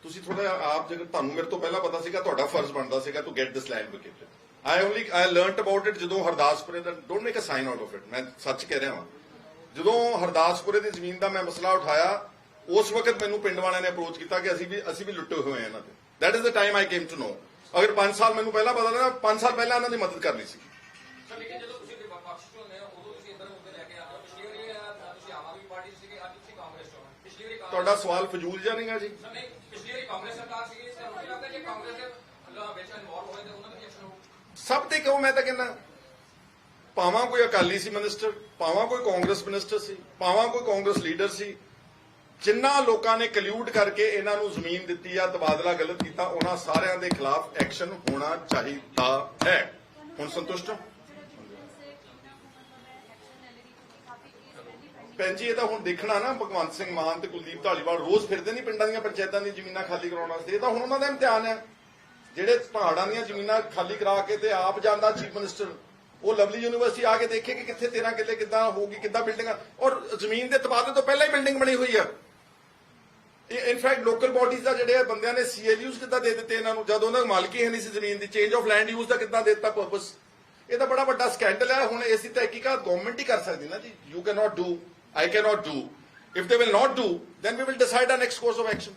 ਤੁਸੀਂ ਥੋੜਾ ਆਪ ਜੇਕਰ ਤੁਹਾਨੂੰ ਮੇਰੇ ਤੋਂ ਪਹਿਲਾਂ ਪਤਾ ਸੀਗਾ, ਤੁਹਾਡਾ ਫਰਜ਼ ਬਣਦਾ ਸੀਗਾ to get this land vacated. I learnt about it ਜਦੋਂ ਹਰਦਾਸਪੁਰੇ ਦਾ, don't make a sign out of it, ਮੈਂ ਸੱਚ ਕਹਿ ਰਿਹਾ ਹਾਂ। ਜਦੋਂ ਹਰਦਾਸਪੁਰੇ ਦੀ ਜ਼ਮੀਨ ਦਾ ਮੈਂ ਮਸਲਾ ਉਠਾਇਆ, ਉਸ ਵਕਤ ਮੈਨੂੰ ਪਿੰਡ ਵਾਲਿਆਂ ਨੇ ਅਪਰੋਚ ਕੀਤਾ ਕਿ ਅਸੀਂ ਵੀ ਲੁੱਟੇ ਹੋਏ ਹਾਂ ਇਹਨਾਂ ਤੇ। That is the time I came to know. ਅਗਰ 5 ਸਾਲ ਮੈਨੂੰ ਪਹਿਲਾਂ ਪਤਾ ਲੱਗਾ, 5 ਸਾਲ ਪਹਿਲਾਂ ਇਹਨਾਂ ਦੀ ਮਦਦ ਕਰਨੀ ਸੀ। ਲੇਕਿਨ ਜਦੋਂ ਤੁਸੀਂ ਵਿਪਕਸ਼ ਚ ਹੁੰਦੇ ਹੋ ਉਦੋਂ ਤੁਸੀਂ ਇਦਾਂ ਮੁੱਦੇ ਲੈ ਕੇ ਆਉਂਦੇ ਹੋ। ਪਿਛਲੀ ਵਾਰੀ ਤੁਸੀਂ ਆਮ ਆਦਮੀ ਪਾਰਟੀ ਸੀਗੇ, ਅੱਜ ਤੁਸੀਂ ਕਾਂਗਰਸ ਚ ਹੋ। ਪਿਛਲੀ ਵਾਰੀ ਤੁਹਾਡਾ ਸਵਾਲ ਫਜ਼ੂਲ ਜਿਹਾ ਨਹੀਂਗਾ ਜੀ। ਨਹੀਂ, ਪਿਛਲੀ ਵਾਰੀ ਕਾਂਗਰਸ ਸਰਕਾਰ ਸੀਗੀ, ਇਸ ਕਰਕੇ ਲੱਗਦਾ ਜੇ ਕਾਂਗਰਸ ਦੇ ਵਿੱਚ ਇਨਵੋਲਵ ਹੋਏ ਤਾਂ ਉਹਨਾਂ ਦਾ ਵੀ ਐਕਸ਼ਨ ਹੋਊ। ਸਭ ਤੇ ਕਿਉਂ? ਮੈਂ ਤਾਂ ਕਹਿੰਦਾ ਭਾਵਾਂ ਕੋਈ ਅਕਾਲੀ ਸੀ ਮਿਨਿਸਟਰ, ਭਾਵਾਂ ਕੋਈ ਕਾਂਗਰਸ ਮਿਨਿਸਟਰ ਸੀ, ਭਾਵਾਂ ਕੋਈ ਕਾਂਗਰਸ ਲੀਡਰ ਸੀ, ਜਿਨ੍ਹਾਂ ਲੋਕਾਂ ਨੇ ਕਲਿਊਡ ਕਰਕੇ ਇਹਨਾਂ ਨੂੰ ਜ਼ਮੀਨ ਦਿੱਤੀ ਆ, ਤਬਾਦਲਾ ਗਲਤ ਕੀਤਾ, ਉਹਨਾਂ ਸਾਰਿਆਂ ਦੇ ਖਿਲਾਫ ਐਕਸ਼ਨ ਹੋਣਾ ਚਾਹੀਦਾ ਹੈ। ਹੁਣ ਸੰਤੁਸ਼ਟ ਹੋ ਭੈਣ ਜੀ? ਇਹ ਤਾਂ ਹੁਣ ਦੇਖਣਾ ਨਾ, ਭਗਵੰਤ ਸਿੰਘ ਮਾਨ ਤੇ ਕੁਲਦੀਪ ਧਾਲੀਵਾਲ ਰੋਜ਼ ਫਿਰਦੇ ਨਹੀਂ ਪਿੰਡਾਂ ਦੀਆਂ ਪੰਚਾਇਤਾਂ ਦੀਆਂ ਜ਼ਮੀਨਾਂ ਖਾਲੀ ਕਰਾਉਣ ਵਾਸਤੇ। ਇਹ ਤਾਂ ਹੁਣ ਉਹਨਾਂ ਦਾ ਇਮਤਿਹਾਨ ਹੈ। ਜਿਹੜੇ ਪਹਾੜਾਂ ਦੀਆਂ ਜ਼ਮੀਨਾਂ ਖਾਲੀ ਕਰਾ ਕੇ ਤੇ ਆਪ ਜਾਂਦਾ ਚੀਫ ਮਿਨਿਸਟਰ, ਉਹ ਲਵਲੀ ਯੂਨੀਵਰਸਿਟੀ ਆ ਕੇ ਦੇਖੇ ਕਿ ਕਿੱਥੇ 13 ਕਿੱਲੇ ਕਿੱਦਾਂ ਹੋਊਗੀ, ਕਿੱਦਾਂ ਬਿਲਡਿੰਗਾਂ, ਔਰ ਜ਼ਮੀਨ ਦੇ ਤਬਾਦਲੇ ਤੋਂ ਪਹਿਲਾਂ ਹੀ ਬਿਲਡਿੰਗ ਬਣੀ ਹੋਈ ਆ। ਇਨਫੈਕਟ ਲੋਕਲ ਬਾਡੀਜ਼ ਦਾ ਜਿਹੜੇ ਬੰਦਿਆਂ ਨੇ CLUs ਕਿੱਦਾਂ ਦੇ ਦਿੱਤੇ ਇਹਨਾਂ ਨੂੰ, ਜਦੋਂ ਉਹਨਾਂ ਦੀ ਮਾਲਕੀ ਹੈ ਨਹੀਂ ਸੀ ਜ਼ਮੀਨ ਦੀ। ਚੇਂਜ ਆਫ ਲੈਂਡ ਯੂਜ਼ ਦਾ ਕਿੱਦਾਂ ਦੇ ਦਿੱਤਾ ਪਰਪਸ। ਇਹ ਤਾਂ ਬੜਾ ਵੱਡਾ ਸਕੈਂਡਲ ਹੈ। ਹੁਣ ਇਸ ਦੀ ਤਹਿਕੀਕਾਤ ਗਵਰਨਮੈਂਟ ਹੀ ਕਰ ਸਕਦੀ ਨਾ ਜੀ। You can not do, I cannot do. If they will not do, then we will decide our next course of action.